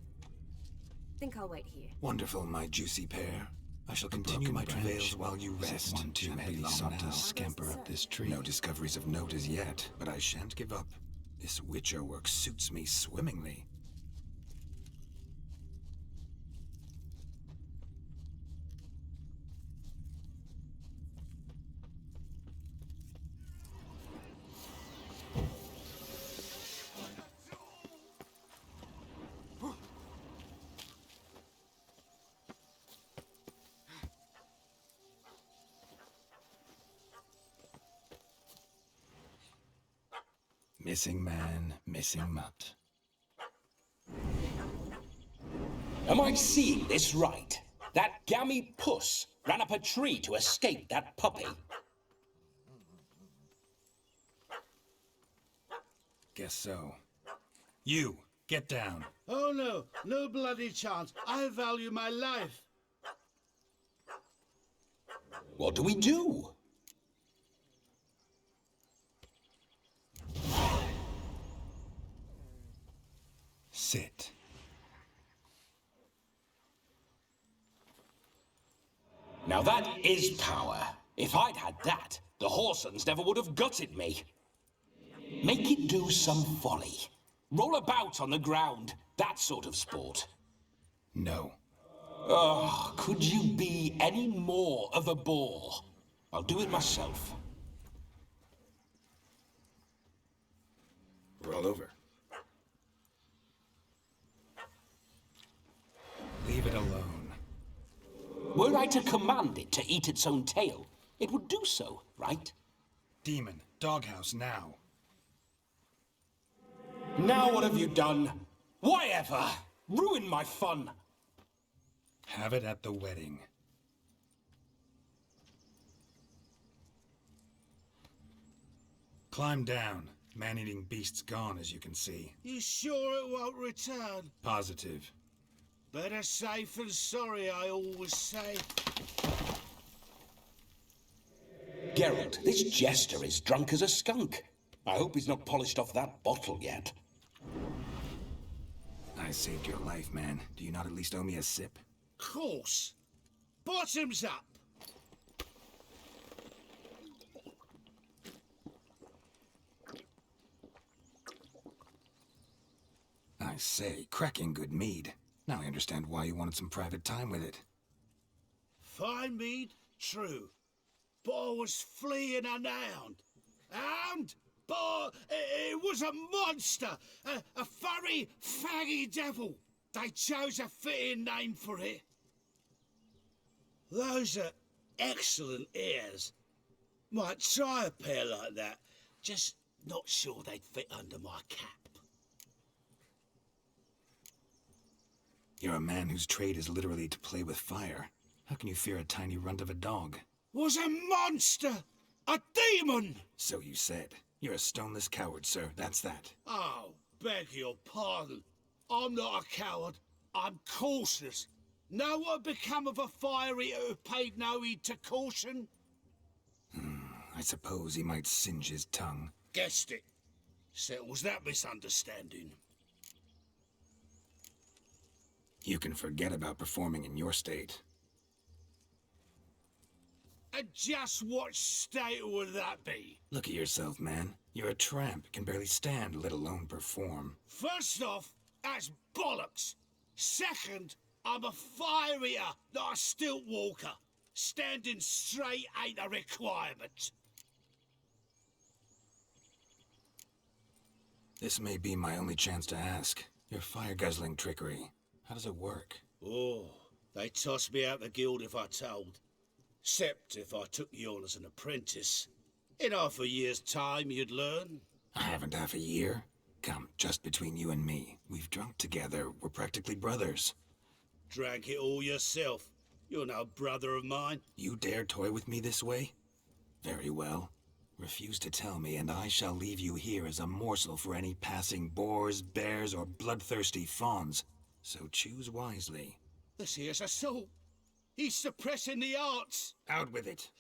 Think I'll wait here. Wonderful, my juicy pair. I shall continue my travails while you rest. One too heavy sought to scamper up this tree. No discoveries of note as yet, but I shan't give up. This witcher work suits me swimmingly. Missing man, missing mutt. Am I seeing this right? That gammy puss ran up a tree to escape that puppy. Guess so. You, get down. Oh no, no bloody chance. I value my life. What do we do? Sit. Now that is power. If I'd had that, the Horsons never would have gutted me. Make it do some folly. Roll about on the ground, that sort of sport. No. Oh, could you be any more of a bore? I'll do it myself. Roll over. Leave it alone. Were I to command it to eat its own tail, it would do so, right? Demon, doghouse now. Now what have you done? Why ever? Ruin my fun. Have it at the wedding. Climb down. Man-eating beast's gone, as you can see. You sure it won't return? Positive. Better safe than sorry, I always say. Geralt, this jester is drunk as a skunk. I hope he's not polished off that bottle yet. I saved your life, man. Do you not at least owe me a sip? Course. Bottoms up. I say, cracking good mead. Now I understand why you wanted some private time with it. Fine mead, true. But I was fleeing an hound. Hound? But it was a monster. A furry, faggy devil. They chose a fitting name for it. Those are excellent ears. Might try a pair like that. Just not sure they'd fit under my cap. You're a man whose trade is literally to play with fire. How can you fear a tiny runt of a dog? Was a monster! A demon! So you said. You're a stoneless coward, sir. That's that. Oh, beg your pardon. I'm not a coward. I'm cautious. Know what become of a fire eater who paid no heed to caution? I suppose he might singe his tongue. Guessed it. Settles that misunderstanding. You can forget about performing in your state. And just what state would that be? Look at yourself, man. You're a tramp, can barely stand, let alone perform. First off, that's bollocks. Second, I'm a fire eater, not a stilt walker. Standing straight ain't a requirement. This may be my only chance to ask. Your fire-guzzling trickery. How does it work? Oh, they'd toss me out the guild if I told. Except if I took you on as an apprentice. In half a year's time, you'd learn. I haven't half a year. Come, just between you and me. We've drunk together. We're practically brothers. Drank it all yourself. You're no brother of mine. You dare toy with me this way? Very well. Refuse to tell me, and I shall leave you here as a morsel for any passing boars, bears, or bloodthirsty fawns. So choose wisely. This here's assault. He's suppressing the arts. Out with it.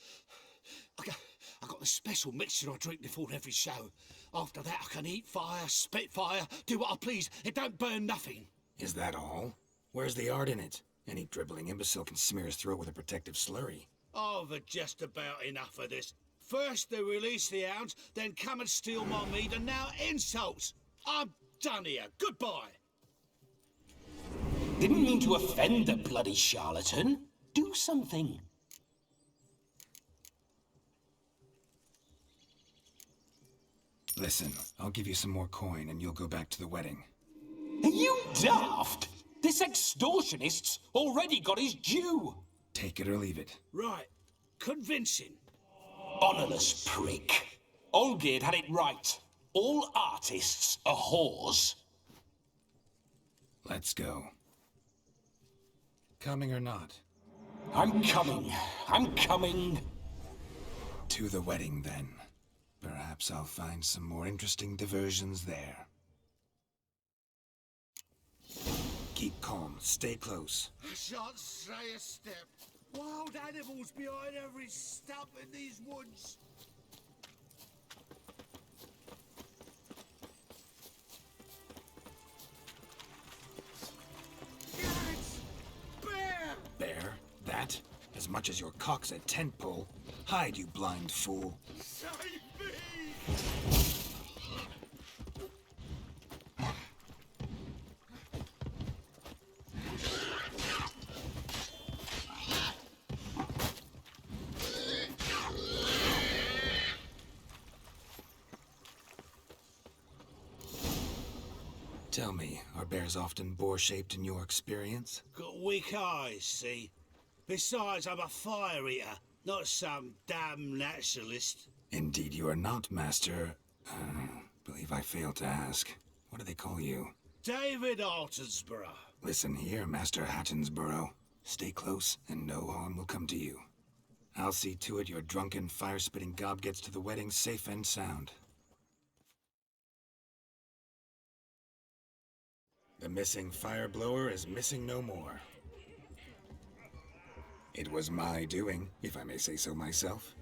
I got the special mixture I drink before every show. After that, I can eat fire, spit fire, do what I please. It don't burn nothing. Is that all? Where's the art in it? Any dribbling imbecile can smear his throat with a protective slurry. I've had just about enough of this. First they release the hounds, then come and steal my meat, and now insults. I'm done here. Goodbye. Didn't mean to offend the bloody charlatan. Do something. Listen, I'll give you some more coin and you'll go back to the wedding. Are you daft? This extortionist's already got his due. Take it or leave it. Right. Convincing. Honourless prick. Olgerd had it right. All artists are whores. Let's go. Coming or not? I'm coming. I'm coming. To the wedding, then. Perhaps I'll find some more interesting diversions there. Keep calm. Stay close. I shan't say a step. Wild animals behind every stump in these woods. Yes! Bear! Bear? That? As much as your cock's a tent pole. Hide, you blind fool. Save me! Tell me, are bears often boar-shaped in your experience? Got weak eyes, see? Besides, I'm a fire eater, not some damn naturalist. Indeed you are not, Master... believe I failed to ask. What do they call you? David Altonsborough. Listen here, Master Hattonsborough. Stay close, and no harm will come to you. I'll see to it your drunken, fire-spitting gob gets to the wedding safe and sound. The missing fire blower is missing no more. It was my doing, if I may say so myself.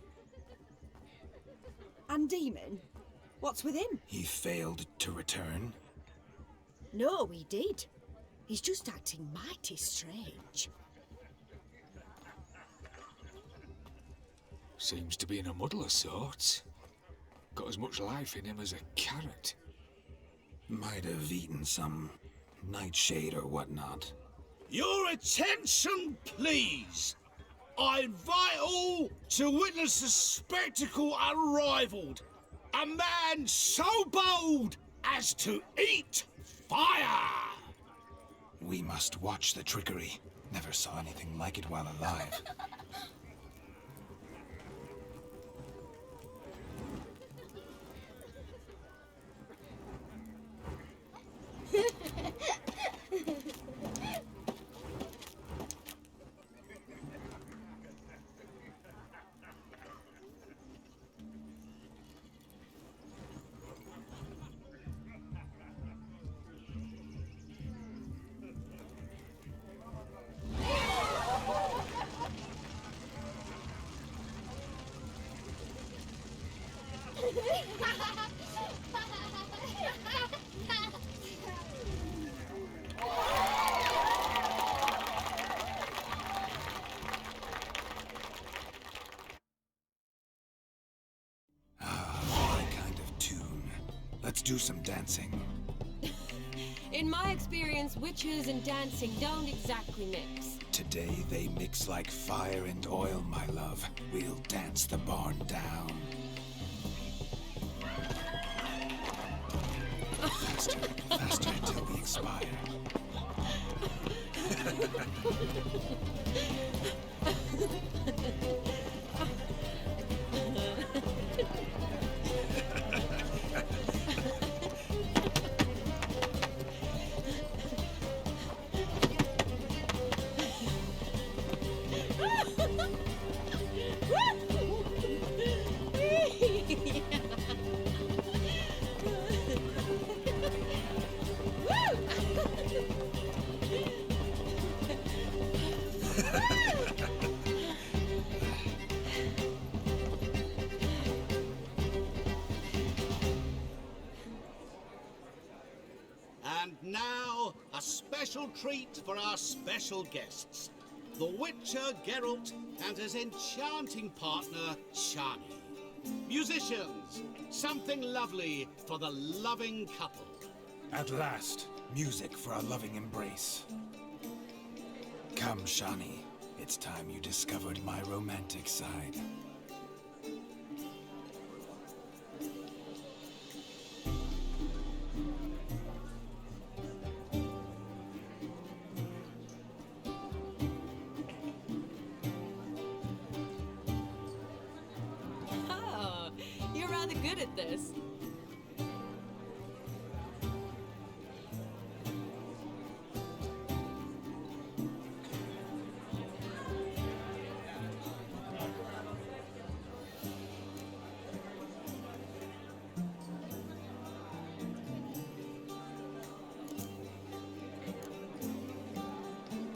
And Demon? What's with him? He failed to return. No, he did. He's just acting mighty strange. Seems to be in a muddle of sorts. Got as much life in him as a carrot. Might have eaten some nightshade or whatnot. Your attention, please. I invite all to witness a spectacle unrivaled. A man so bold as to eat fire. We must watch the trickery. Never saw anything like it while alive. Let's do some dancing. In my experience, witches and dancing don't exactly mix. Today they mix like fire and oil, my love. We'll dance the barn down. Faster, faster till we expire. a special treat for our special guests. The Witcher Geralt and his enchanting partner, Shani. Musicians, something lovely for the loving couple. At last, music for a loving embrace. Come, Shani. It's time you discovered my romantic side. Oh, you're rather good at this.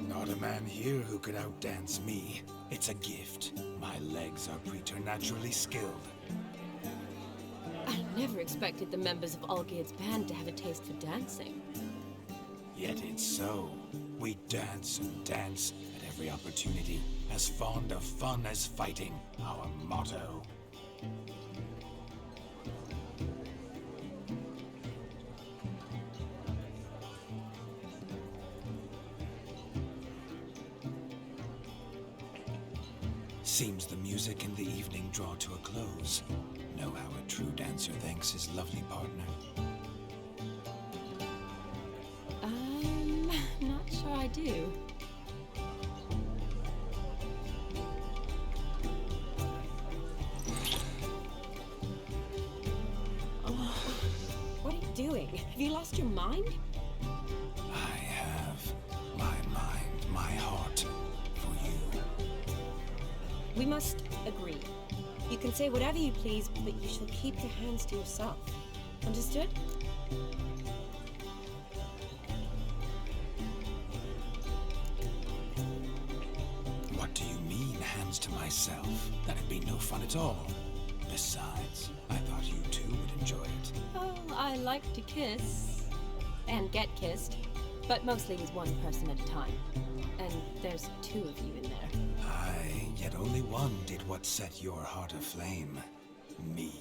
Not a man here who could outdance me. It's a gift. My legs are preternaturally skilled. I never expected the members of Olgierd's band to have a taste for dancing. Yet it's so. We dance and dance at every opportunity, as fond of fun as fighting, our motto. Seems the music and the evening draw to a close. Know how a true dancer thanks his lovely partner. Not sure I do. Oh, what are you doing? Have you lost your mind? I have my mind, my heart for you. We must agree. You can say whatever you please, but you shall keep your hands to yourself. Understood? What do you mean, hands to myself? That'd be no fun at all. Besides, I thought you two would enjoy it. Oh, I like to kiss. And get kissed. But mostly with one person at a time. And there's two of you in there. Aye, yet only one did what set your heart aflame. Me.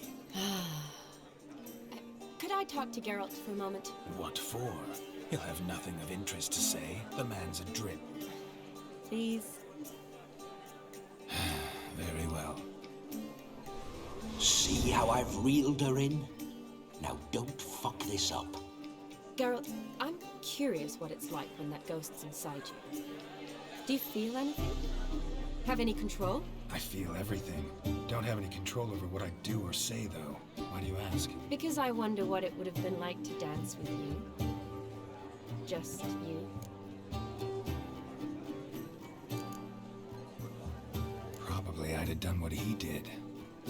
Could I talk to Geralt for a moment? What for? He'll have nothing of interest to say. The man's adrip. Please? Very well. See how I've reeled her in? Now don't fuck this up. Geralt, I'm curious what it's like when that ghost's inside you. Do you feel anything? Have any control? I feel everything. Don't have any control over what I do or say, though. Why do you ask? Because I wonder what it would have been like to dance with you. Just you. Probably I'd have done what he did.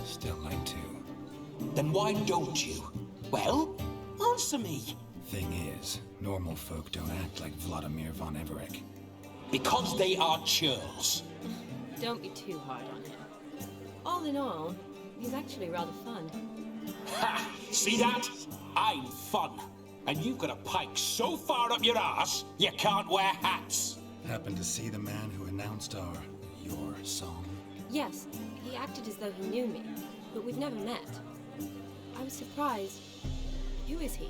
Still like to. Then why don't you? Well, answer me. Thing is, normal folk don't act like Vladimir von Everec. Because they are churls. Don't be too hard on him. All in all, he's actually rather fun. Ha! See that? I'm fun. And you've got a pike so far up your ass, you can't wear hats. Happened to see the man who announced your song? Yes, he acted as though he knew me, but we've never met. I was surprised. Who is he?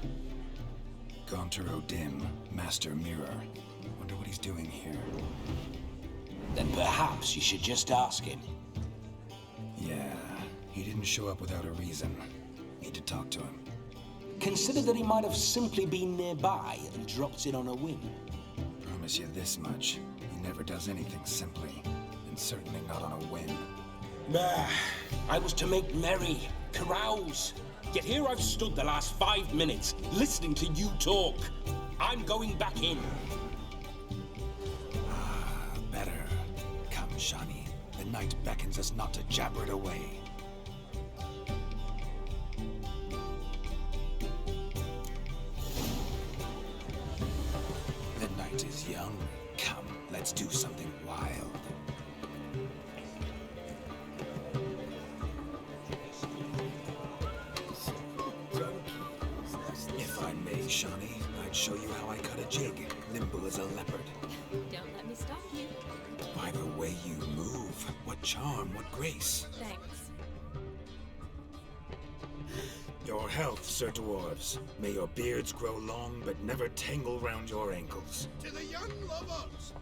Gaunter O'Dim, Master Mirror. Wonder what he's doing here. Then perhaps you should just ask him. Yeah, he didn't show up without a reason. Need to talk to him. Consider that he might have simply been nearby and dropped in on a whim. Promise you this much. He never does anything simply. And certainly not on a whim. I was to make merry, carouse. Yet here I've stood the last 5 minutes, listening to you talk. I'm going back in. Better. Come, Shani. The night beckons us not to jabber it away. The night is young. Come, let's do something wild. If I may, Shani, I'd show you how I cut a jig. nimble as a leopard. Don't let me stop you. By the way you move, what charm, what grace. Thanks. Your health, Sir Dwarves. May your beards grow long, but never tangle round your ankles. To the young lovers,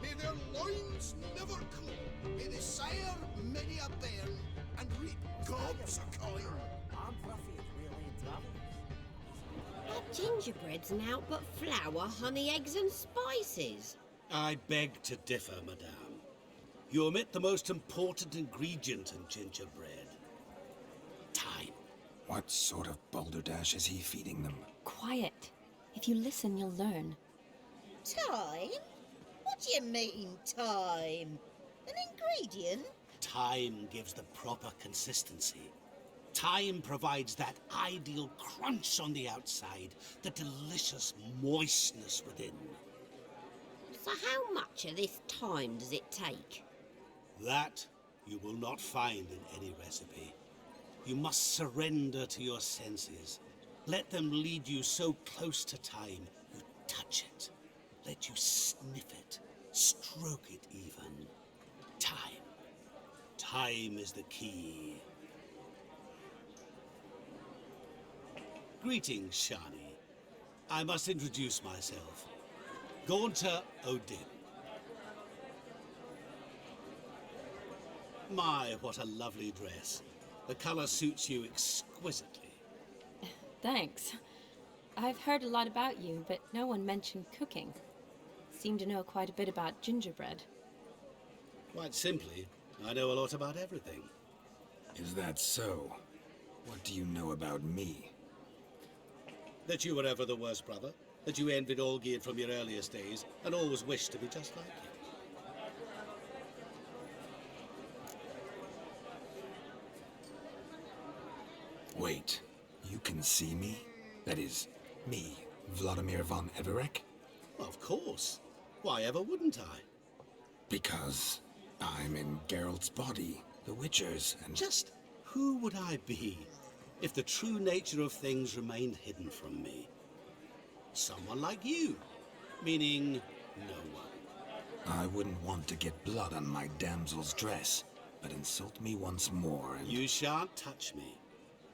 may their loins never cool. May they sire many a bairn and reap gobs of coin. That gingerbread's naught but flour, honey, eggs and spices. I beg to differ, madame. You omit the most important ingredient in gingerbread. Time. What sort of balderdash is he feeding them? Quiet. If you listen, you'll learn. Time? What do you mean, time? An ingredient? Time gives the proper consistency. Time provides that ideal crunch on the outside, the delicious moistness within. So how much of this time does it take? That you will not find in any recipe. You must surrender to your senses. Let them lead you so close to time, you touch it. Let you sniff it, stroke it even. Time. Time is the key. Greetings, Shani. I must introduce myself. Gaunter Odin. My, what a lovely dress. The color suits you exquisitely. Thanks. I've heard a lot about you, but no one mentioned cooking. Seem to know quite a bit about gingerbread. Quite simply, I know a lot about everything. Is that so? What do you know about me? That you were ever the worst brother, that you envied Olgierd from your earliest days, and always wished to be just like him. Wait, you can see me? That is, me, Vladimir von Everec? Of course. Why ever wouldn't I? Because I'm in Geralt's body, the Witcher's, and... Just who would I be if the true nature of things remained hidden from me? Someone like you, meaning no one. I wouldn't want to get blood on my damsel's dress, but insult me once more and... You shan't touch me.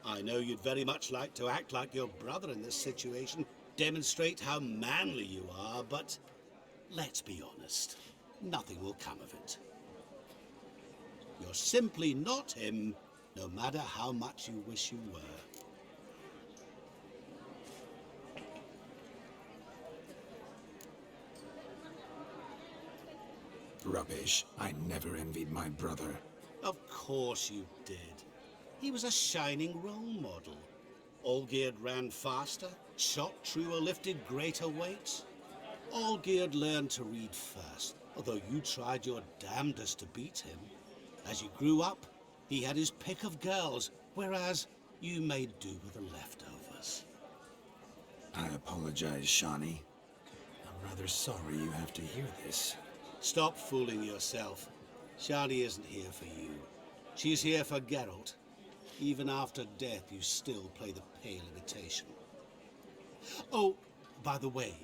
I know you'd very much like to act like your brother in this situation, demonstrate how manly you are, but let's be honest, nothing will come of it. You're simply not him, no matter how much you wish you were. Rubbish. I never envied my brother. Of course you did. He was a shining role model. Olgierd ran faster, shot truer, lifted greater weights. Olgierd learned to read first, although you tried your damnedest to beat him. As you grew up, he had his pick of girls, whereas you made do with the leftovers. I apologize, Shani. I'm rather sorry you have to hear this. Stop fooling yourself. Shani isn't here for you. She's here for Geralt. Even after death, you still play the pale imitation. Oh, by the way,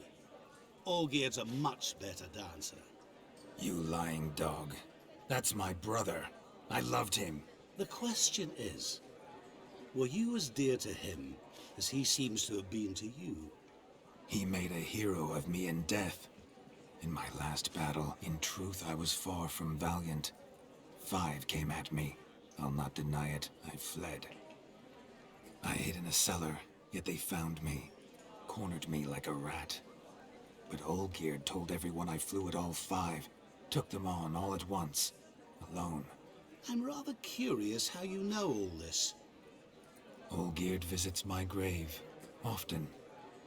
Olgierd's a much better dancer. You lying dog. That's my brother. I loved him. The question is, were you as dear to him as he seems to have been to you? He made a hero of me in death. In my last battle, in truth, I was far from valiant. 5 came at me. I'll not deny it, I fled. I hid in a cellar, yet they found me, cornered me like a rat. But Olgierd told everyone I flew at all 5, took them on all at once, alone. I'm rather curious how you know all this. Olgierd visits my grave, often.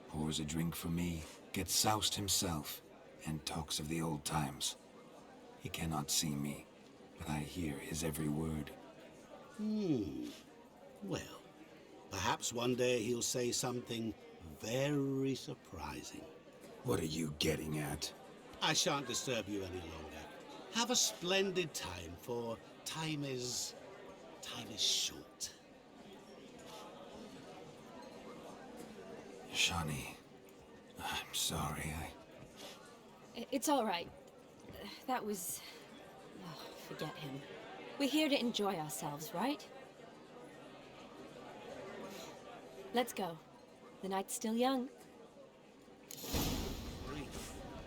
Pours a drink for me, gets soused himself, and talks of the old times. He cannot see me, but I hear his every word. Well, perhaps one day he'll say something very surprising. What are you getting at? I shan't disturb you any longer. Have a splendid time, for time is short. Shani, I'm sorry. It's all right. That was... Oh, forget him. We're here to enjoy ourselves, right? Let's go. The night's still young.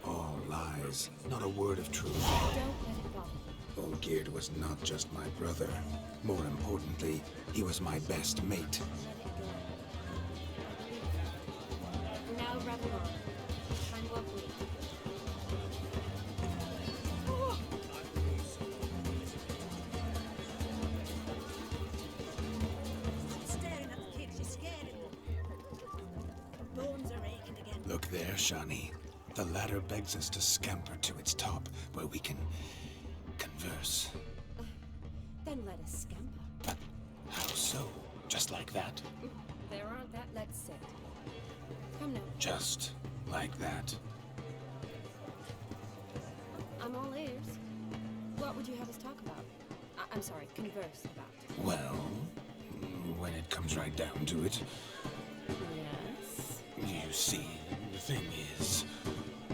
All lies, not a word of truth. Don't let it go. Olgierd was not just my brother. More importantly, he was my best mate. Now run along. Find what we... Look there, Shani. The ladder begs us to scamper to its top, where we can converse. Then let us scamper. But how so? Just like that? There aren't that. Let's sit. Come now. Just like that? I'm all ears. What would you have us talk about? I'm sorry, converse about. Well, when it comes right down to it. Yes? You see, the thing is...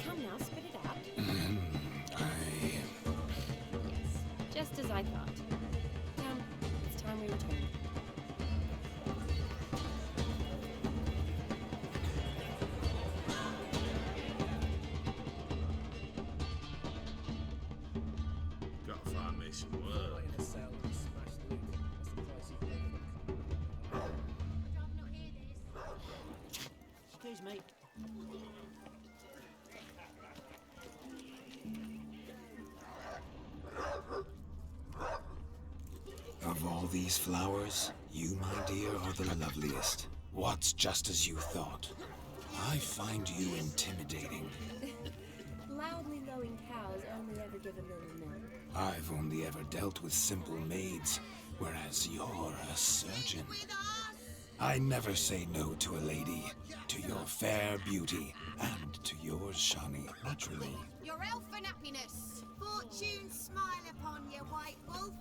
Come now, spit it out. Yes, just as I thought. Come, it's time we return. Gotta find me some work. Excuse me. Of all these flowers, you, my dear, are the loveliest. What's just as you thought? I find you intimidating. Loudly lowing cows only ever give a little milk. I've only ever dealt with simple maids, whereas you're a surgeon. I never say no to a lady, to your fair beauty, and to yours, Shani, naturally. Your elfin happiness. Fortune smile upon you, white wolf.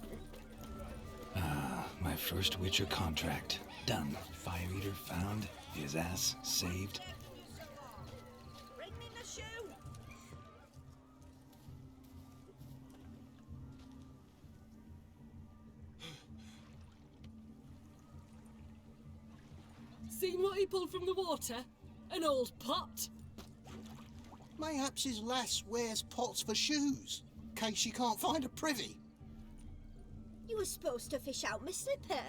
Ah, my first Witcher contract. Done. Fire Eater found. His ass saved. Bring me the shoe. Seen what he pulled from the water? An old pot. Mayhaps his lass wears pots for shoes, in case she can't find a privy. You were supposed to fish out my slipper.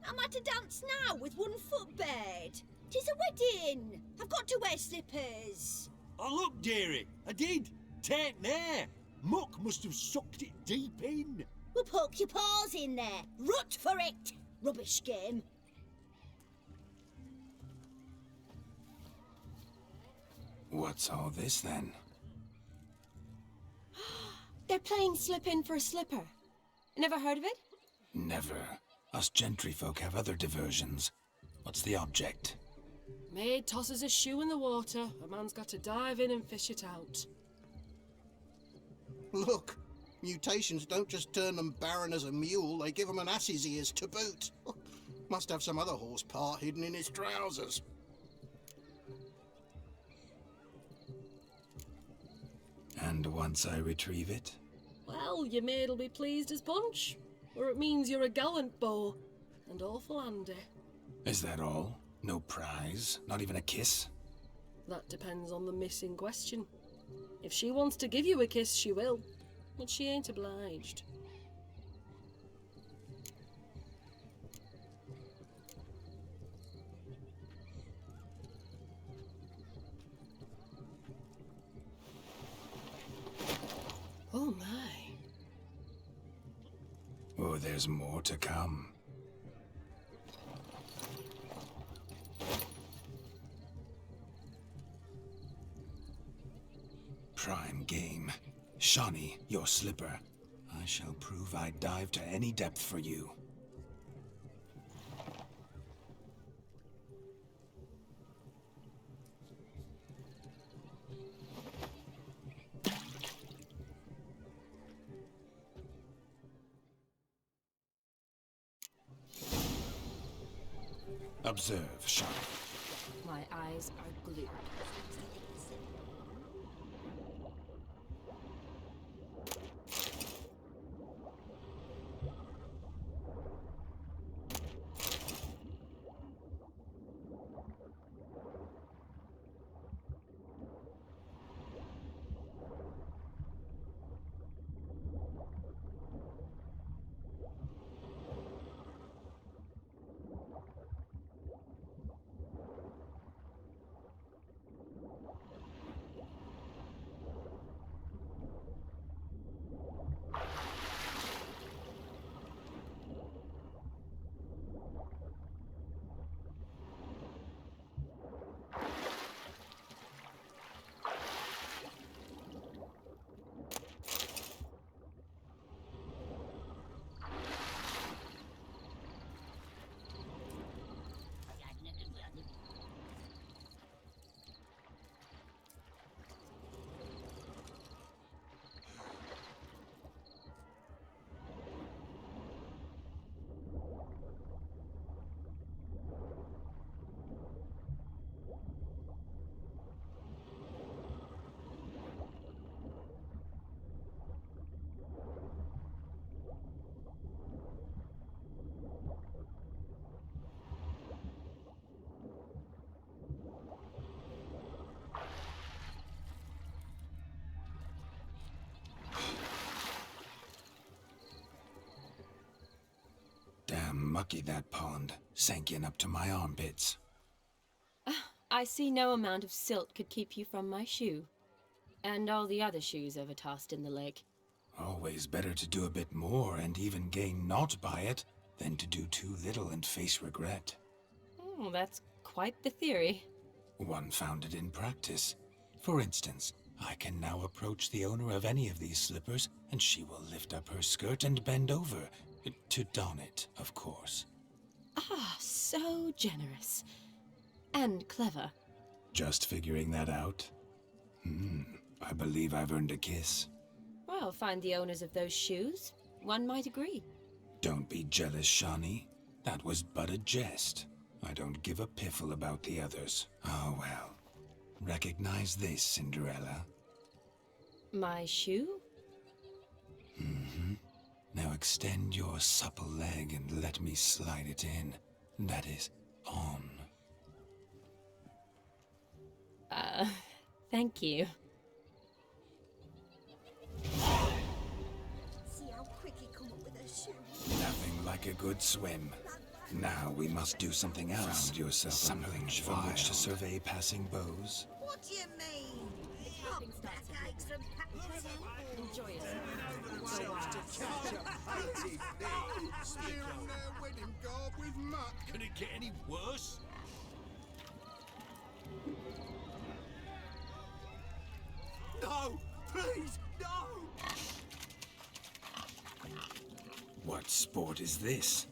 I'm at a dance now with one foot bared. 'Tis a wedding. I've got to wear slippers. Oh, look, dearie, I did. Take there. Muck must have sucked it deep in. Well, poke your paws in there. Rut for it. Rubbish game. What's all this, then? They're playing slip in for a slipper. Never heard of it? Never. Us gentry folk have other diversions. What's the object? Maid tosses a shoe in the water. A man's got to dive in and fish it out. Look, mutations don't just turn them barren as a mule, they give them an ass's ears to boot. Must have some other horse part hidden in his trousers. And once I retrieve it? Well, your maid'll be pleased as punch. Or it means you're a gallant beau. And awful handy. Is that all? No prize? Not even a kiss? That depends on the miss in question. If she wants to give you a kiss, she will. But she ain't obliged. Oh my. Oh, there's more to come. Prime game. Shani, your slipper. I shall prove I dive to any depth for you. Observe, Shani. My eyes are glued. Mucky that pond, sank in up to my armpits. I see no amount of silt could keep you from my shoe. And all the other shoes ever tossed in the lake. Always better to do a bit more and even gain naught by it than to do too little and face regret. Oh, that's quite the theory. One founded in practice. For instance, I can now approach the owner of any of these slippers, and she will lift up her skirt and bend over. To don it, of course. Ah, so generous. And clever. Just figuring that out? I believe I've earned a kiss. Well, find the owners of those shoes. One might agree. Don't be jealous, Shawnee. That was but a jest. I don't give a piffle about the others. Oh well. Recognize this, Cinderella. My shoe? Now extend your supple leg and let me slide it in. That is, on. Thank you. See how quick he come up with a shoe. Nothing like a good swim. Now we must do something else. Found yourself something from which to survey passing beaux. What do you mean? Hot backaches and Enjoy it. Steering their wedding garb with muck. Can it get any worse? No, please, no! What sport is this?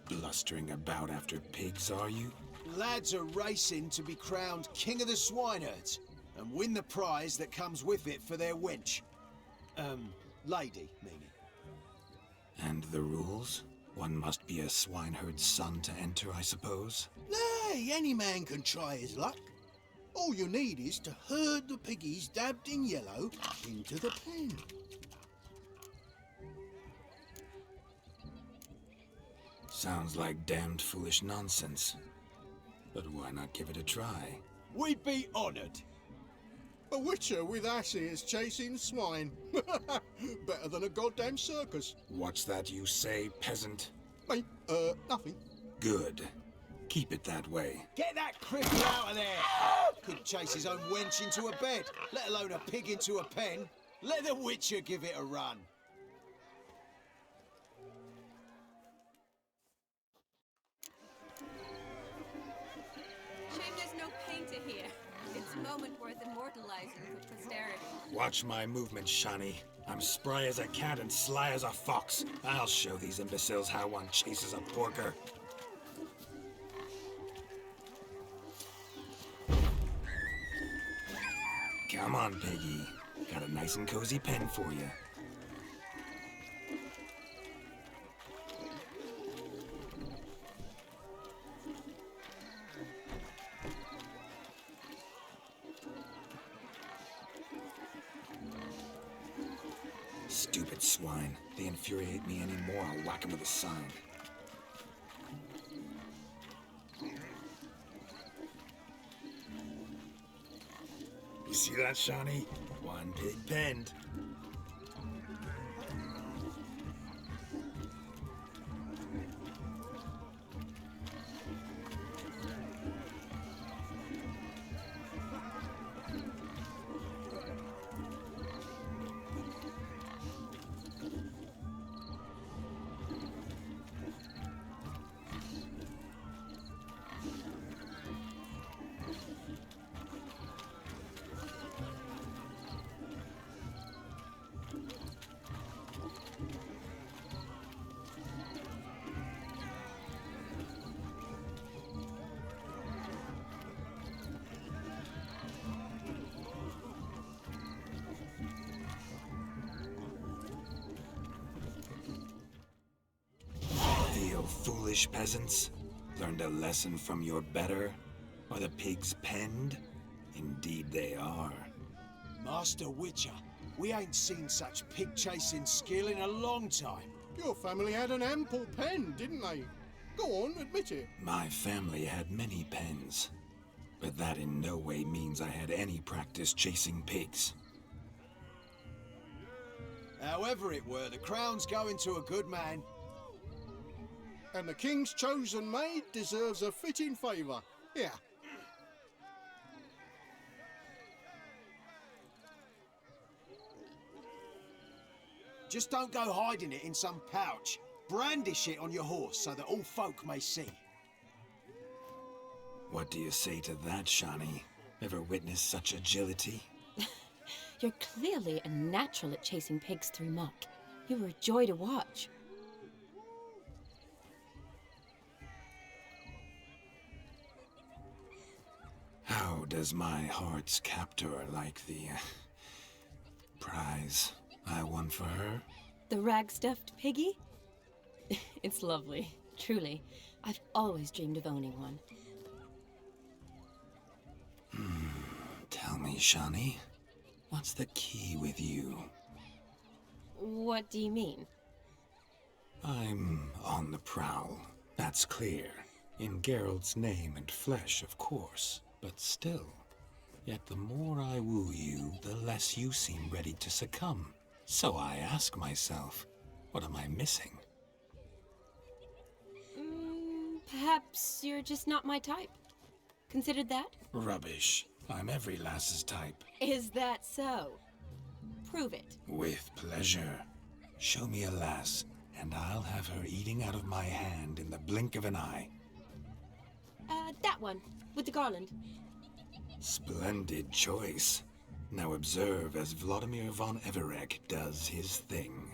Blustering about after pigs, are you? Lads are racing to be crowned King of the Swineherds and win the prize that comes with it for their wench. Lady, meaning. And the rules? One must be a swineherd's son to enter, I suppose? Nay, any man can try his luck. All you need is to herd the piggies dabbed in yellow into the pen. Sounds like damned foolish nonsense. But why not give it a try? We'd be honoured. A witcher with asses chasing swine. Better than a goddamn circus. What's that you say, peasant? Mate, nothing. Good. Keep it that way. Get that cripple out of there! Could chase his own wench into a bed, let alone a pig into a pen. Let the witcher give it a run. Shame there's no painter here. It's a moment worth immortalizing for posterity. Watch my movements, Shawnee. I'm spry as a cat and sly as a fox. I'll show these imbeciles how one chases a porker. Come on, Piggy. Got a nice and cozy pen for you. Stupid swine. They infuriate me anymore. I'll whack 'em with a sign. You see that, Shawnee? One pig penned. Foolish peasants? Learned a lesson from your better? Are the pigs penned? Indeed they are. Master Witcher, we ain't seen such pig-chasing skill in a long time. Your family had an ample pen, didn't they? Go on, admit it. My family had many pens, but that in no way means I had any practice chasing pigs. However it were, the crown's going to a good man. And the king's chosen maid deserves a fitting favour. Here. Just don't go hiding it in some pouch. Brandish it on your horse so that all folk may see. What do you say to that, Shani? Ever witnessed such agility? You're clearly a natural at chasing pigs through muck. You were a joy to watch. How does my heart's captor like the prize I won for her? The rag-stuffed piggy? It's lovely, truly. I've always dreamed of owning one. Tell me, Shani, what's the key with you? What do you mean? I'm on the prowl, that's clear. In Geralt's name and flesh, of course, but still. Yet the more I woo you, the less you seem ready to succumb. So I ask myself, what am I missing? Perhaps you're just not my type. Considered that? Rubbish. I'm every lass's type. Is that so? Prove it. With pleasure. Show me a lass, and I'll have her eating out of my hand in the blink of an eye. That one, with the garland. Splendid choice. Now observe as Vladimir von Everec does his thing.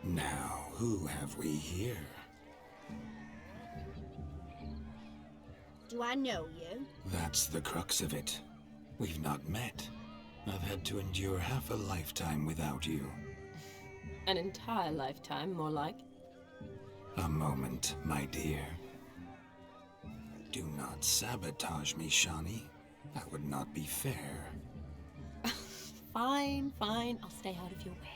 Now, who have we here? Do I know you? That's the crux of it. We've not met. I've had to endure half a lifetime without you. An entire lifetime, more like. A moment, my dear. Do not sabotage me, Shani. That would not be fair. Fine, fine. I'll stay out of your way.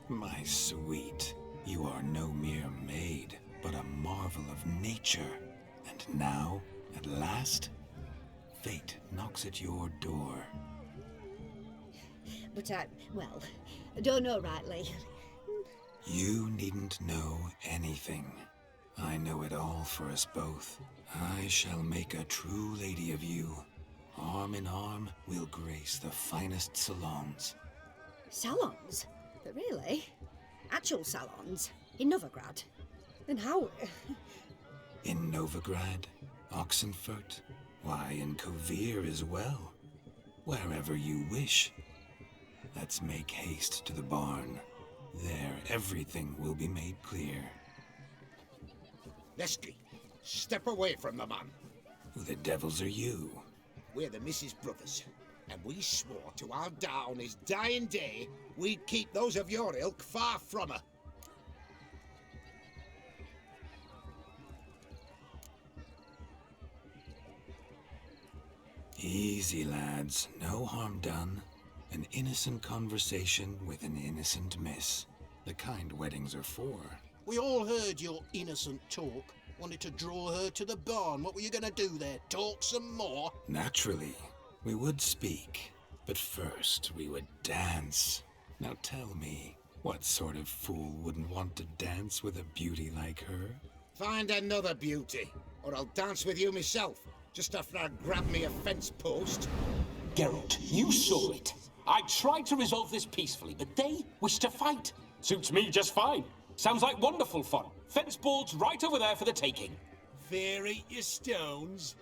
My sweet, you are no mere maid, but a marvel of nature. And now, at last, fate knocks at your door. But I don't know rightly. You needn't know anything. I know it all for us both. I shall make a true lady of you. Arm in arm, we'll grace the finest salons. Salons? But really? Actual salons? In Novigrad? And how? In Novigrad, Oxenfurt, why, in Kovir as well. Wherever you wish. Let's make haste to the barn. There, everything will be made clear. Leslie, step away from the man. Who the devils are you? We're the Mrs. Brothers, and we swore to our down on his dying day we'd keep those of your ilk far from her. Easy, lads. No harm done. An innocent conversation with an innocent miss. The kind weddings are for. We all heard your innocent talk. Wanted to draw her to the barn. What were you going to do there? Talk some more? Naturally, we would speak. But first, we would dance. Now tell me, what sort of fool wouldn't want to dance with a beauty like her? Find another beauty, or I'll dance with you myself, just after I grab me a fence post. Geralt, you saw it. I tried to resolve this peacefully, but they wish to fight. Suits me just fine. Sounds like wonderful fun. Fence boards right over there for the taking. Fear eat your stones.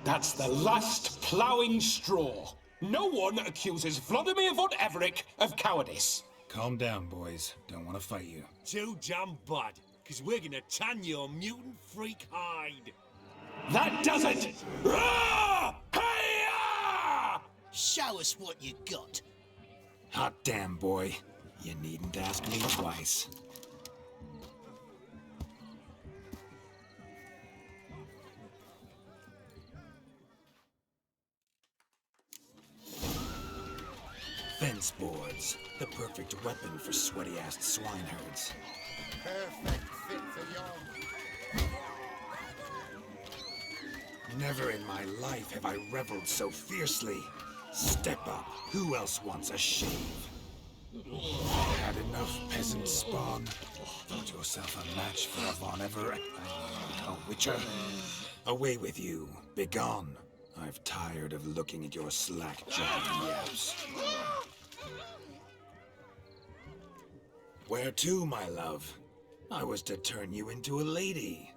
That's the last ploughing straw. No one accuses Vladimir von Everec of cowardice. Calm down, boys. Don't want to fight you. Too damn bad, because we're gonna tan your mutant freak hide. That does it! Rah! Hey-ya! Show us what you got. Hot damn, boy. You needn't ask me twice. Fence boards, the perfect weapon for sweaty-assed swineherds. Perfect fit for your... Never in my life have I reveled so fiercely. Step up. Who else wants a shave? Had enough, peasant spawn. Thought yourself a match for a Von Everec, a witcher. Away with you. Begone. I've tired of looking at your slack-jawed yaps. Where to, my love? I was to turn you into a lady.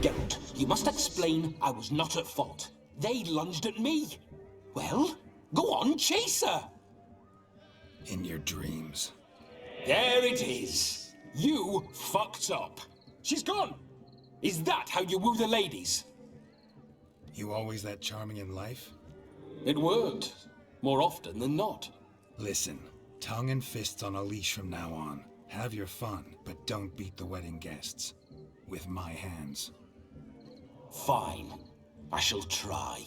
Geralt, you must explain I was not at fault. They lunged at me. Well, go on, chase her. In your dreams. There it is. You fucked up. She's gone. Is that how you woo the ladies? You always that charming in life? It worked. More often than not. Listen, tongue and fists on a leash from now on. Have your fun, but don't beat the wedding guests. With my hands. Fine. I shall try.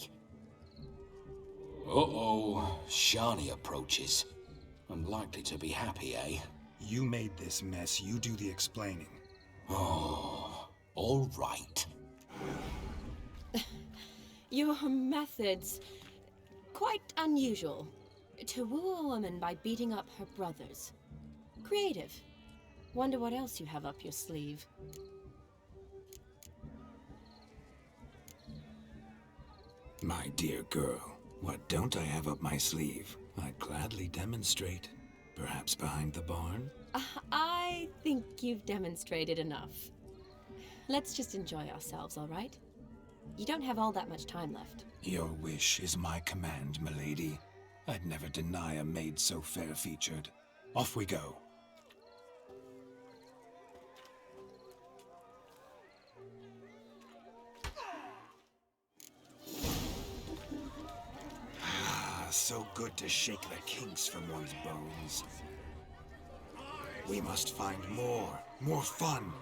Uh-oh. Shani approaches. Unlikely to be happy, eh? You made this mess. You do the explaining. Oh, all right. Your methods... quite unusual. To woo a woman by beating up her brothers. Creative. Wonder what else you have up your sleeve. My dear girl, what don't I have up my sleeve? I'd gladly demonstrate. Perhaps behind the barn? I think you've demonstrated enough. Let's just enjoy ourselves, all right? You don't have all that much time left. Your wish is my command, milady. I'd never deny a maid so fair-featured. Off we go. So good to shake the kinks from one's bones. We must find more fun.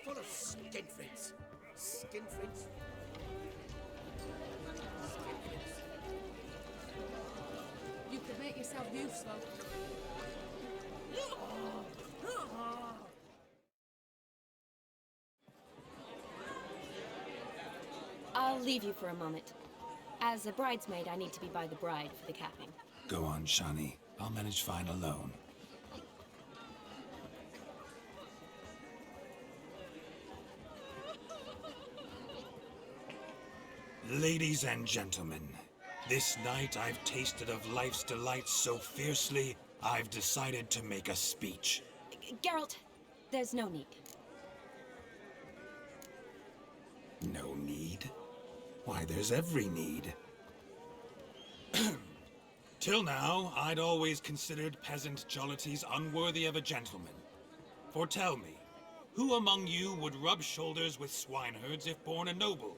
Full of skinflints. Skinflints? You could make yourself useful. I'll leave you for a moment. As a bridesmaid, I need to be by the bride for the capping. Go on, Shani. I'll manage fine alone. Ladies and gentlemen, this night I've tasted of life's delights so fiercely, I've decided to make a speech. Geralt, there's no need. No need? Why, there's every need. Till now, I'd always considered peasant jollities unworthy of a gentleman. For tell me, who among you would rub shoulders with swineherds if born a noble?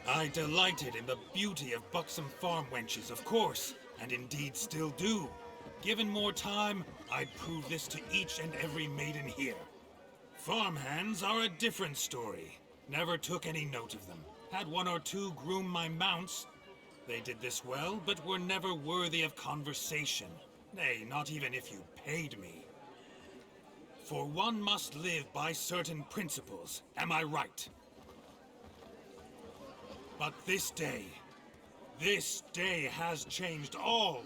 I delighted in the beauty of buxom farm wenches, of course, and indeed still do. Given more time, I'd prove this to each and every maiden here. Farmhands are a different story. Never took any note of them. Had one or two groom my mounts. They did this well, but were never worthy of conversation. Nay, not even if you paid me. For one must live by certain principles, am I right? But this day has changed all.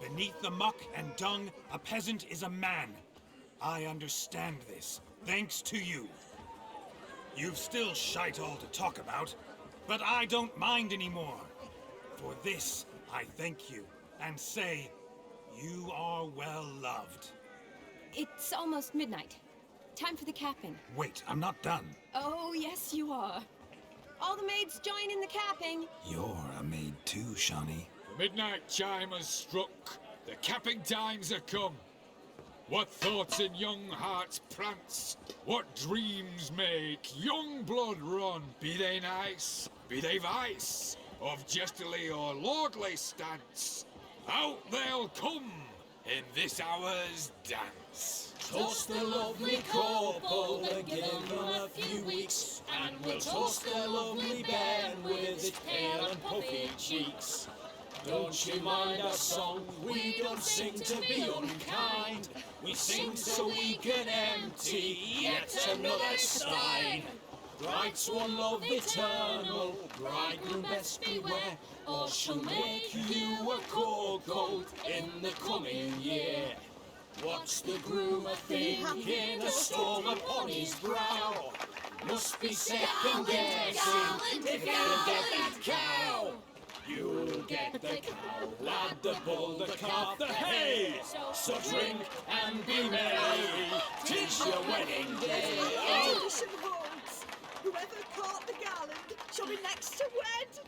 Beneath the muck and dung, a peasant is a man. I understand this, thanks to you. You've still shite all to talk about, but I don't mind anymore. For this, I thank you, and say, you are well loved. It's almost midnight. Time for the capping. Wait, I'm not done. Oh, yes, you are. All the maids join in the capping. You're a maid too, Shani. The midnight chime has struck. The capping times are come. What thoughts in young hearts prance? What dreams make young blood run? Be they nice, be they vice, of jestily or lordly stance, out they'll come in this hour's dance. Toast the lovely couple that give them a few weeks, and we'll toast the lovely bed with its pale and puffy cheeks. Don't you mind our song? We don't sing to be unkind. We sing so we can empty yet another stein. Bride's one love eternal, bridegroom best beware, or she'll make you a cold in the coming year. What's the groom a-thinking, a storm upon his brow? Must be second guessing if he'll get that cow. You'll get the cow, lad, the bull, the calf, the hay. So drink and be merry, 'tis your wedding day. Oh! Tradition holds. Whoever caught the garland shall be next to wed.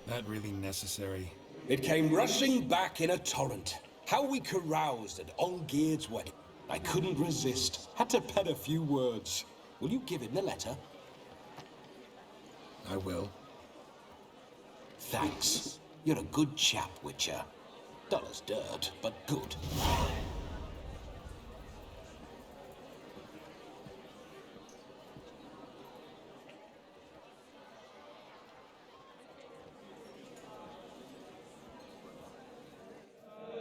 That really necessary? It came rushing back in a torrent. How we caroused at Olgierd's wedding. I couldn't resist. Had to pen a few words. Will you give him the letter? I will. Thanks. You're a good chap, Witcher. Dull as dirt, but good.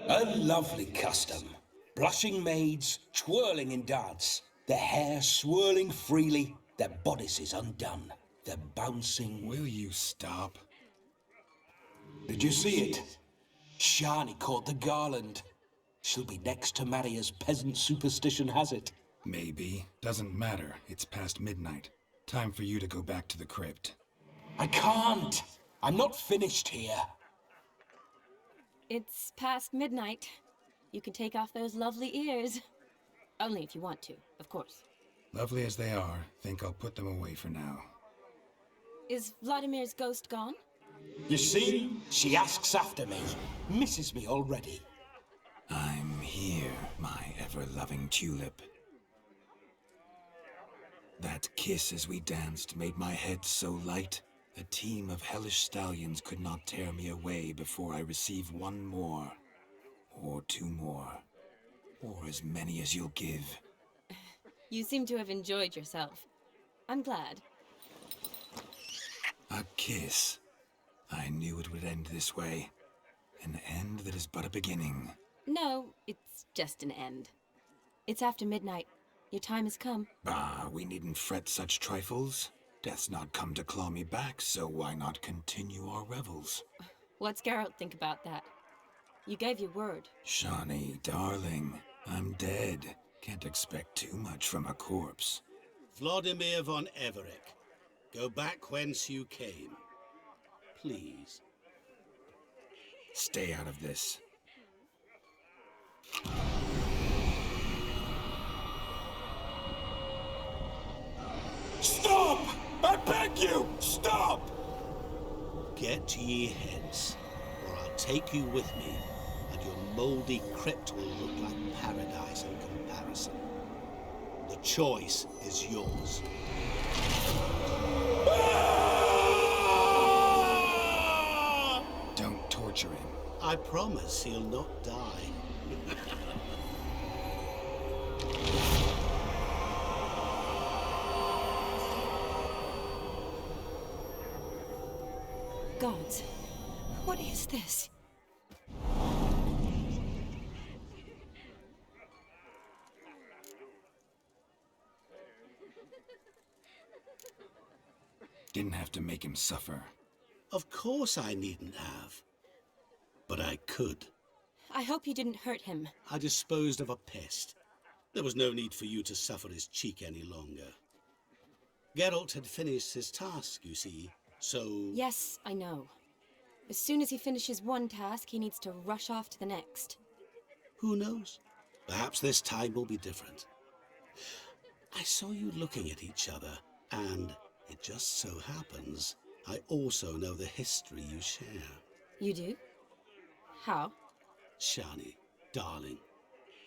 A lovely custom. Blushing maids, twirling in dance, their hair swirling freely, their bodices undone, their bouncing... Will you stop? Did you see it? Shani caught the garland. She'll be next to marry as peasant superstition has it. Maybe. Doesn't matter. It's past midnight. Time for you to go back to the crypt. I can't. I'm not finished here. It's past midnight. You can take off those lovely ears. Only if you want to, of course. Lovely as they are, think I'll put them away for now. Is Vladimir's ghost gone? You see? She asks after me. Misses me already. I'm here, my ever-loving tulip. That kiss as we danced made my head so light. A team of hellish stallions could not tear me away before I receive one more. Or two more. Or as many as you'll give. You seem to have enjoyed yourself. I'm glad. A kiss. I knew it would end this way. An end that is but a beginning. No, it's just an end. It's after midnight. Your time has come. Bah, we needn't fret such trifles. Death's not come to claw me back, so why not continue our revels? What's Geralt think about that? You gave your word. Shani, darling, I'm dead. Can't expect too much from a corpse. Vladimir von Everec, go back whence you came. Please. Stay out of this. Stop! I beg you! Stop! Get ye hence, or I'll take you with me, and your mouldy crypt will look like paradise in comparison. The choice is yours. Don't torture him. I promise he'll not die. Gods, what is this? Didn't have to make him suffer. Of course I needn't have. But I could. I hope you didn't hurt him. I disposed of a pest. There was no need for you to suffer his cheek any longer. Geralt had finished his task, you see, so... Yes, I know. As soon as he finishes one task, he needs to rush off to the next. Who knows? Perhaps this time will be different. I saw you looking at each other, and it just so happens I also know the history you share. You do? How? Shani, darling,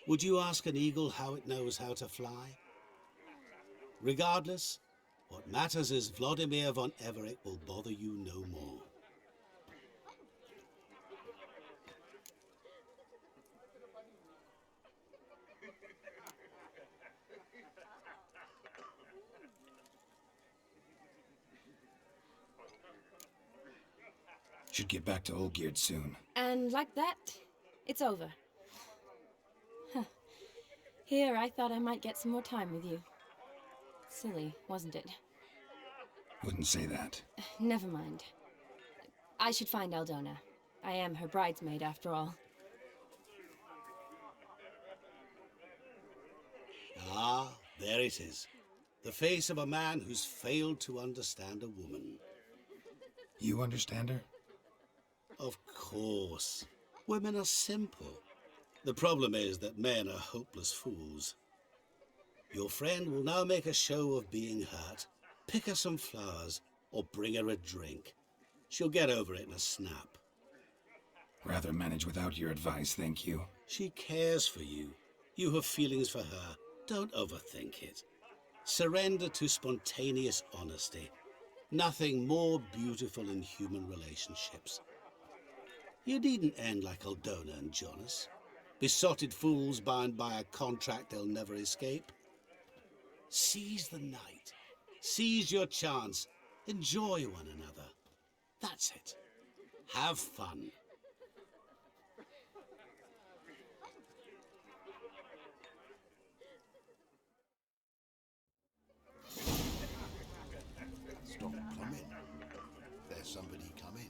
would you ask an eagle how it knows how to fly? Regardless, what matters is Vladimir von Everec will bother you no more. Should get back to Olgierd soon. And like that, it's over. Huh. Here, I thought I might get some more time with you. Silly, wasn't it? Wouldn't say that. Never mind. I should find Aldona. I am her bridesmaid, after all. Ah, there it is. The face of a man who's failed to understand a woman. You understand her? Of course. Women are simple. The problem is that men are hopeless fools. Your friend will now make a show of being hurt, pick her some flowers, or bring her a drink. She'll get over it in a snap. Rather manage without your advice, thank you. She cares for you. You have feelings for her. Don't overthink it. Surrender to spontaneous honesty. Nothing more beautiful in human relationships. You needn't end like Aldona and Jonas. Besotted fools bound by a contract they'll never escape. Seize the night. Seize your chance. Enjoy one another. That's it. Have fun. Stop coming. There's somebody coming.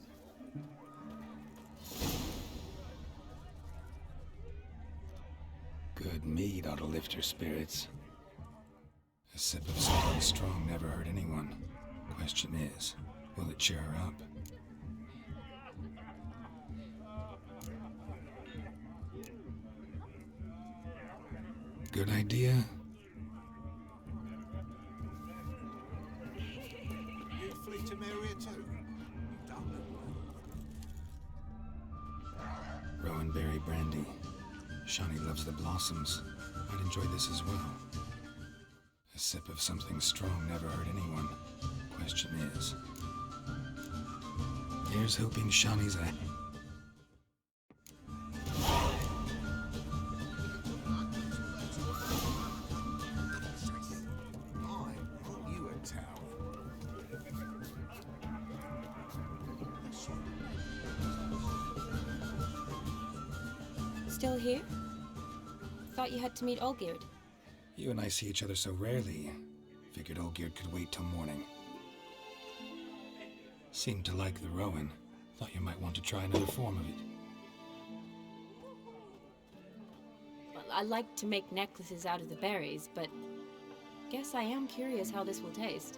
Good mead ought to lift your spirits. A sip of something strong never hurt anyone. Question is, will it cheer her up? Good idea? You flee to Maria too? You don't know. Rowan berry brandy. Shani loves the blossoms. I'd enjoy this as well. A sip of something strong never hurt anyone. Question is, here's hoping Shani's a... Still here? Thought you had to meet Olgierd. You and I see each other so rarely. Figured Olgierd could wait till morning. Seemed to like the Rowan. Thought you might want to try another form of it. Well, I like to make necklaces out of the berries, but guess I am curious how this will taste.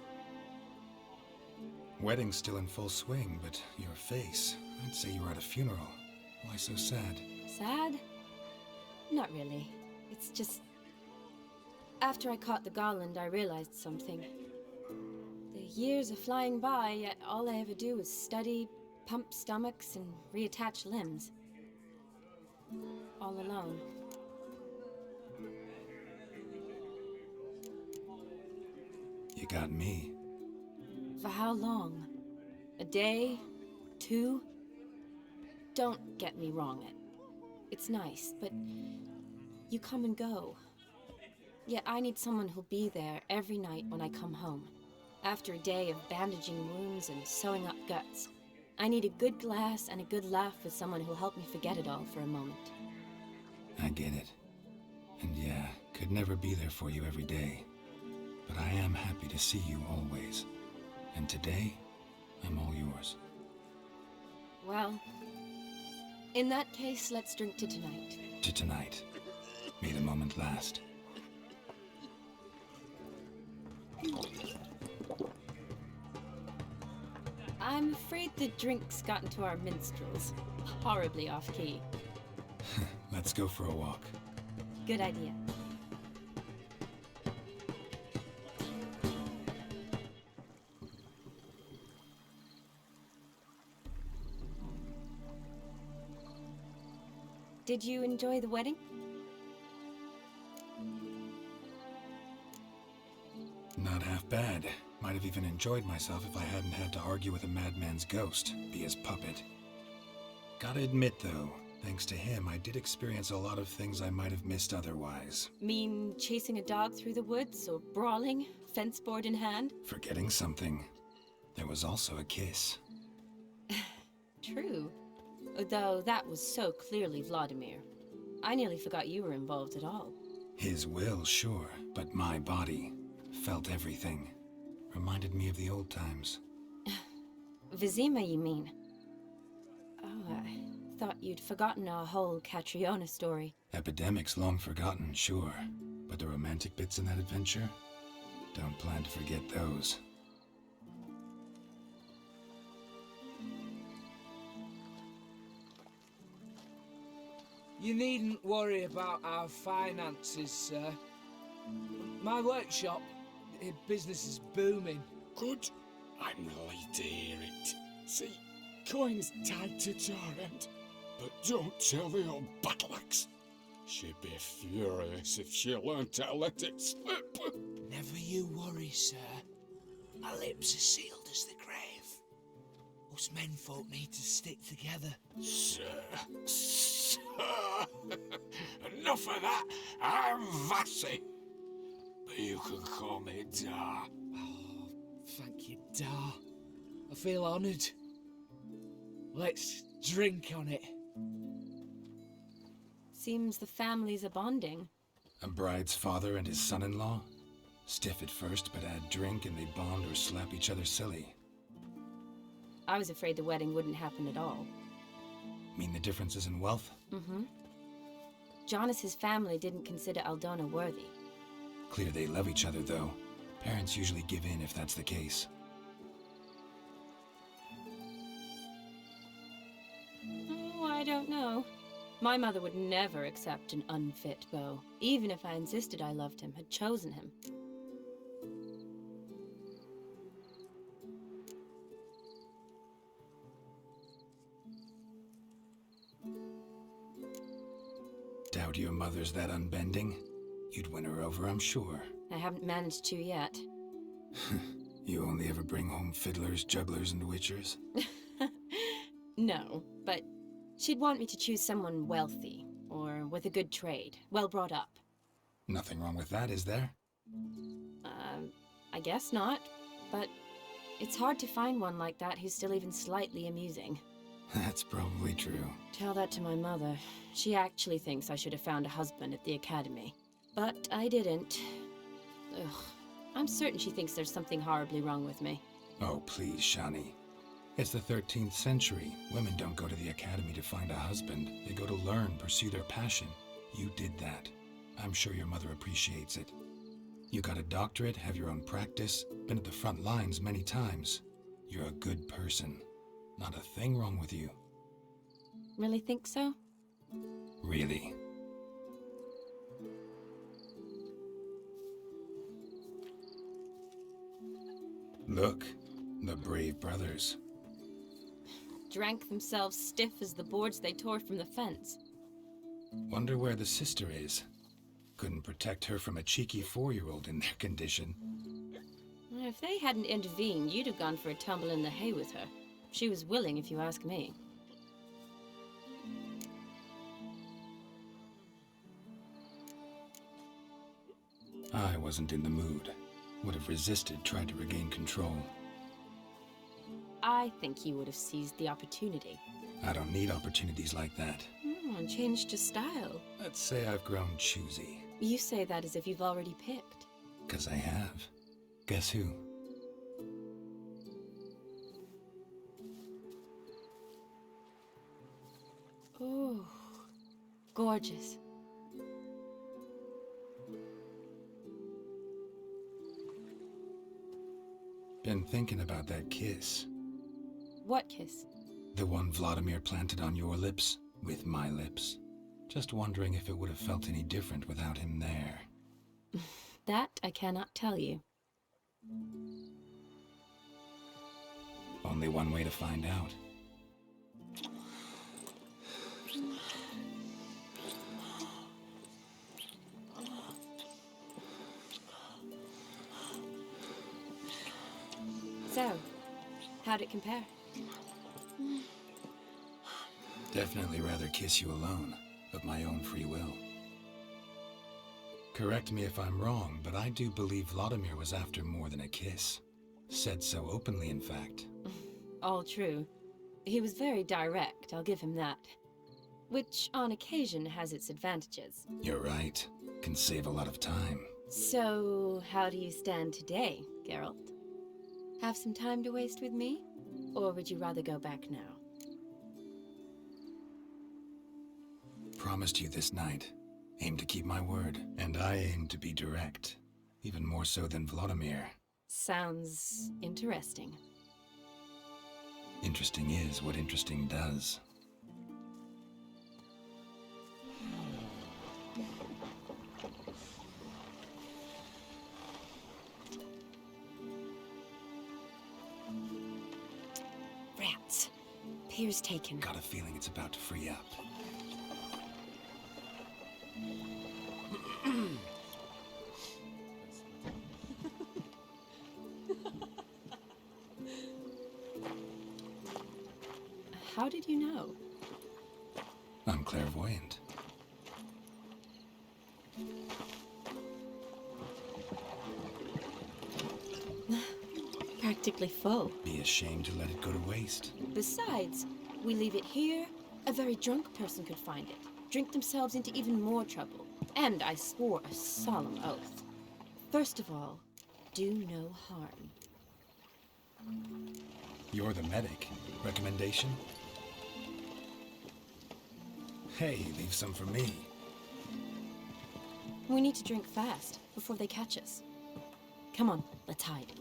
Wedding's still in full swing, but your face, I'd say you were at a funeral. Why so sad? Sad? Not really. It's just... After I caught the garland, I realized something. The years are flying by, yet all I ever do is study, pump stomachs, and reattach limbs. All alone. You got me. For how long? A day? 2? Don't get me wrong. It's nice, but you come and go. Yet I need someone who'll be there every night when I come home. After a day of bandaging wounds and sewing up guts, I need a good glass and a good laugh with someone who'll help me forget it all for a moment. I get it. And yeah, could never be there for you every day. But I am happy to see you always. And today, I'm all yours. Well, in that case, let's drink to tonight. To tonight. May the moment last. I'm afraid the drinks got into our minstrels. Horribly off-key. Let's go for a walk. Good idea. Did you enjoy the wedding? Not half bad. Might have even enjoyed myself if I hadn't had to argue with a madman's ghost, be his puppet. Gotta admit, though, thanks to him, I did experience a lot of things I might have missed otherwise. Mean chasing a dog through the woods, or brawling, fence board in hand? Forgetting something. There was also a kiss. True. Though that was so clearly Vladimir. I nearly forgot you were involved at all. His will, sure, but my body felt everything. Reminded me of the old times. Vizima, you mean? Oh, I thought you'd forgotten our whole Catriona story. Epidemics long forgotten, sure. But the romantic bits in that adventure? Don't plan to forget those. You needn't worry about our finances, sir. My workshop, business is booming. Good. I'm relieved to hear it. See, coin's tied to Torrent. But don't tell the old battle-axe. She'd be furious if she learned to let it slip. Never you worry, sir. My lips are sealed as the grave. Us menfolk need to stick together. Sir. Enough of that. I'm Vassy. But you can call me Dar. Oh, thank you, Dar. I feel honoured. Let's drink on it. Seems the families are bonding. A bride's father and his son-in-law? Stiff at first, but add drink and they bond or slap each other silly. I was afraid the wedding wouldn't happen at all. Mean the differences in wealth? Mm-hmm. Jonas's family didn't consider Aldona worthy. Clear they love each other, though. Parents usually give in if that's the case. Oh, I don't know. My mother would never accept an unfit beau, even if I insisted I loved him, had chosen him. Doubt your mother's that unbending? You'd win her over, I'm sure. I haven't managed to yet. You only ever bring home fiddlers, jugglers, and witchers? No, but she'd want me to choose someone wealthy, or with a good trade, well brought up. Nothing wrong with that, is there? I guess not, but it's hard to find one like that who's still even slightly amusing. That's probably true. Tell that to my mother. She actually thinks I should have found a husband at the academy. But I didn't. Ugh. I'm certain she thinks there's something horribly wrong with me. Oh, please, Shani. It's the 13th century. Women don't go to the academy to find a husband. They go to learn, pursue their passion. You did that. I'm sure your mother appreciates it. You got a doctorate, have your own practice, been at the front lines many times. You're a good person. Not a thing wrong with you. Really think so? Really. Look, the brave brothers. Drank themselves stiff as the boards they tore from the fence. Wonder where the sister is. Couldn't protect her from a cheeky 4-year-old in their condition. If they hadn't intervened, you'd have gone for a tumble in the hay with her. She was willing, if you ask me. I wasn't in the mood. Would have resisted, tried to regain control. I think you would have seized the opportunity. I don't need opportunities like that. And changed your style. Let's say I've grown choosy. You say that as if you've already picked. 'Cause I have. Guess who? Oh, gorgeous. Been thinking about that kiss. What kiss? The one Vladimir planted on your lips, with my lips. Just wondering if it would have felt any different without him there. That I cannot tell you. Only one way to find out. So, how'd it compare? Definitely rather kiss you alone, of my own free will. Correct me if I'm wrong, but I do believe Vladimir was after more than a kiss. Said so openly, in fact. All true. He was very direct, I'll give him that. Which, on occasion, has its advantages. You're right. Can save a lot of time. So, how do you stand today, Geralt? Have some time to waste with me? Or would you rather go back now? Promised you this night. Aim to keep my word. And I aim to be direct. Even more so than Vladimir. Sounds interesting. Interesting is what interesting does. Rats. Pier's taken. Got a feeling it's about to free up. How did you know? I'm clairvoyant. Practically full. Be ashamed to let it go to waste. Besides, we leave it here, a very drunk person could find it, drink themselves into even more trouble. And I swore a solemn oath. First of all, do no harm. You're the medic. Recommendation? Hey, leave some for me. We need to drink fast, before they catch us. Come on, let's hide.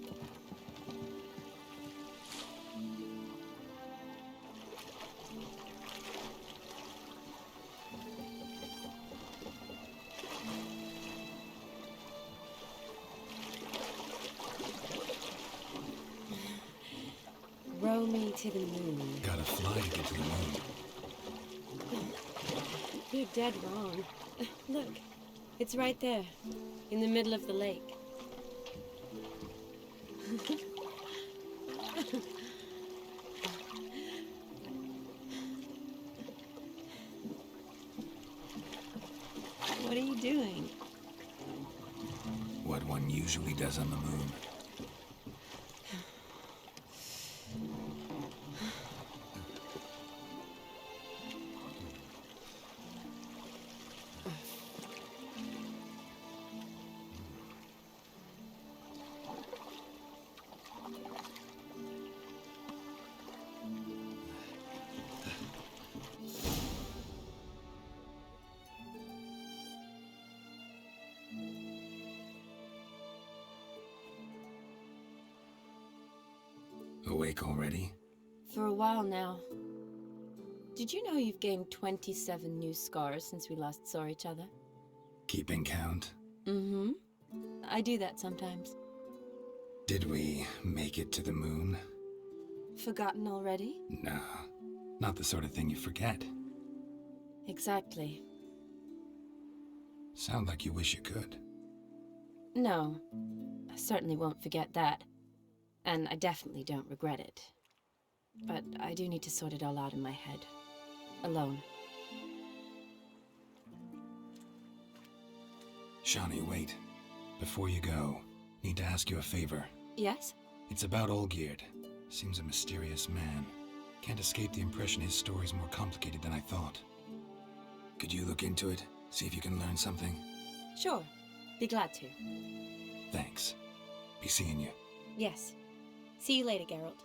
Row me to the moon. Gotta fly to get to the moon. You're dead wrong. Look, it's right there, in the middle of the lake. What are you doing? What one usually does on the moon. Awake already? For a while now. Did you know you've gained 27 new scars since we last saw each other? Keeping count? Mm-hmm. I do that sometimes. Did we make it to the moon? Forgotten already? No, not the sort of thing you forget. Exactly. Sound like you wish you could. No, I certainly won't forget that. And I definitely don't regret it. But I do need to sort it all out in my head. Alone. Shani, wait. Before you go, need to ask you a favor. Yes? It's about Olgierd. Seems a mysterious man. Can't escape the impression his story's more complicated than I thought. Could you look into it? See if you can learn something? Sure. Be glad to. Thanks. Be seeing you. Yes. See you later, Geralt.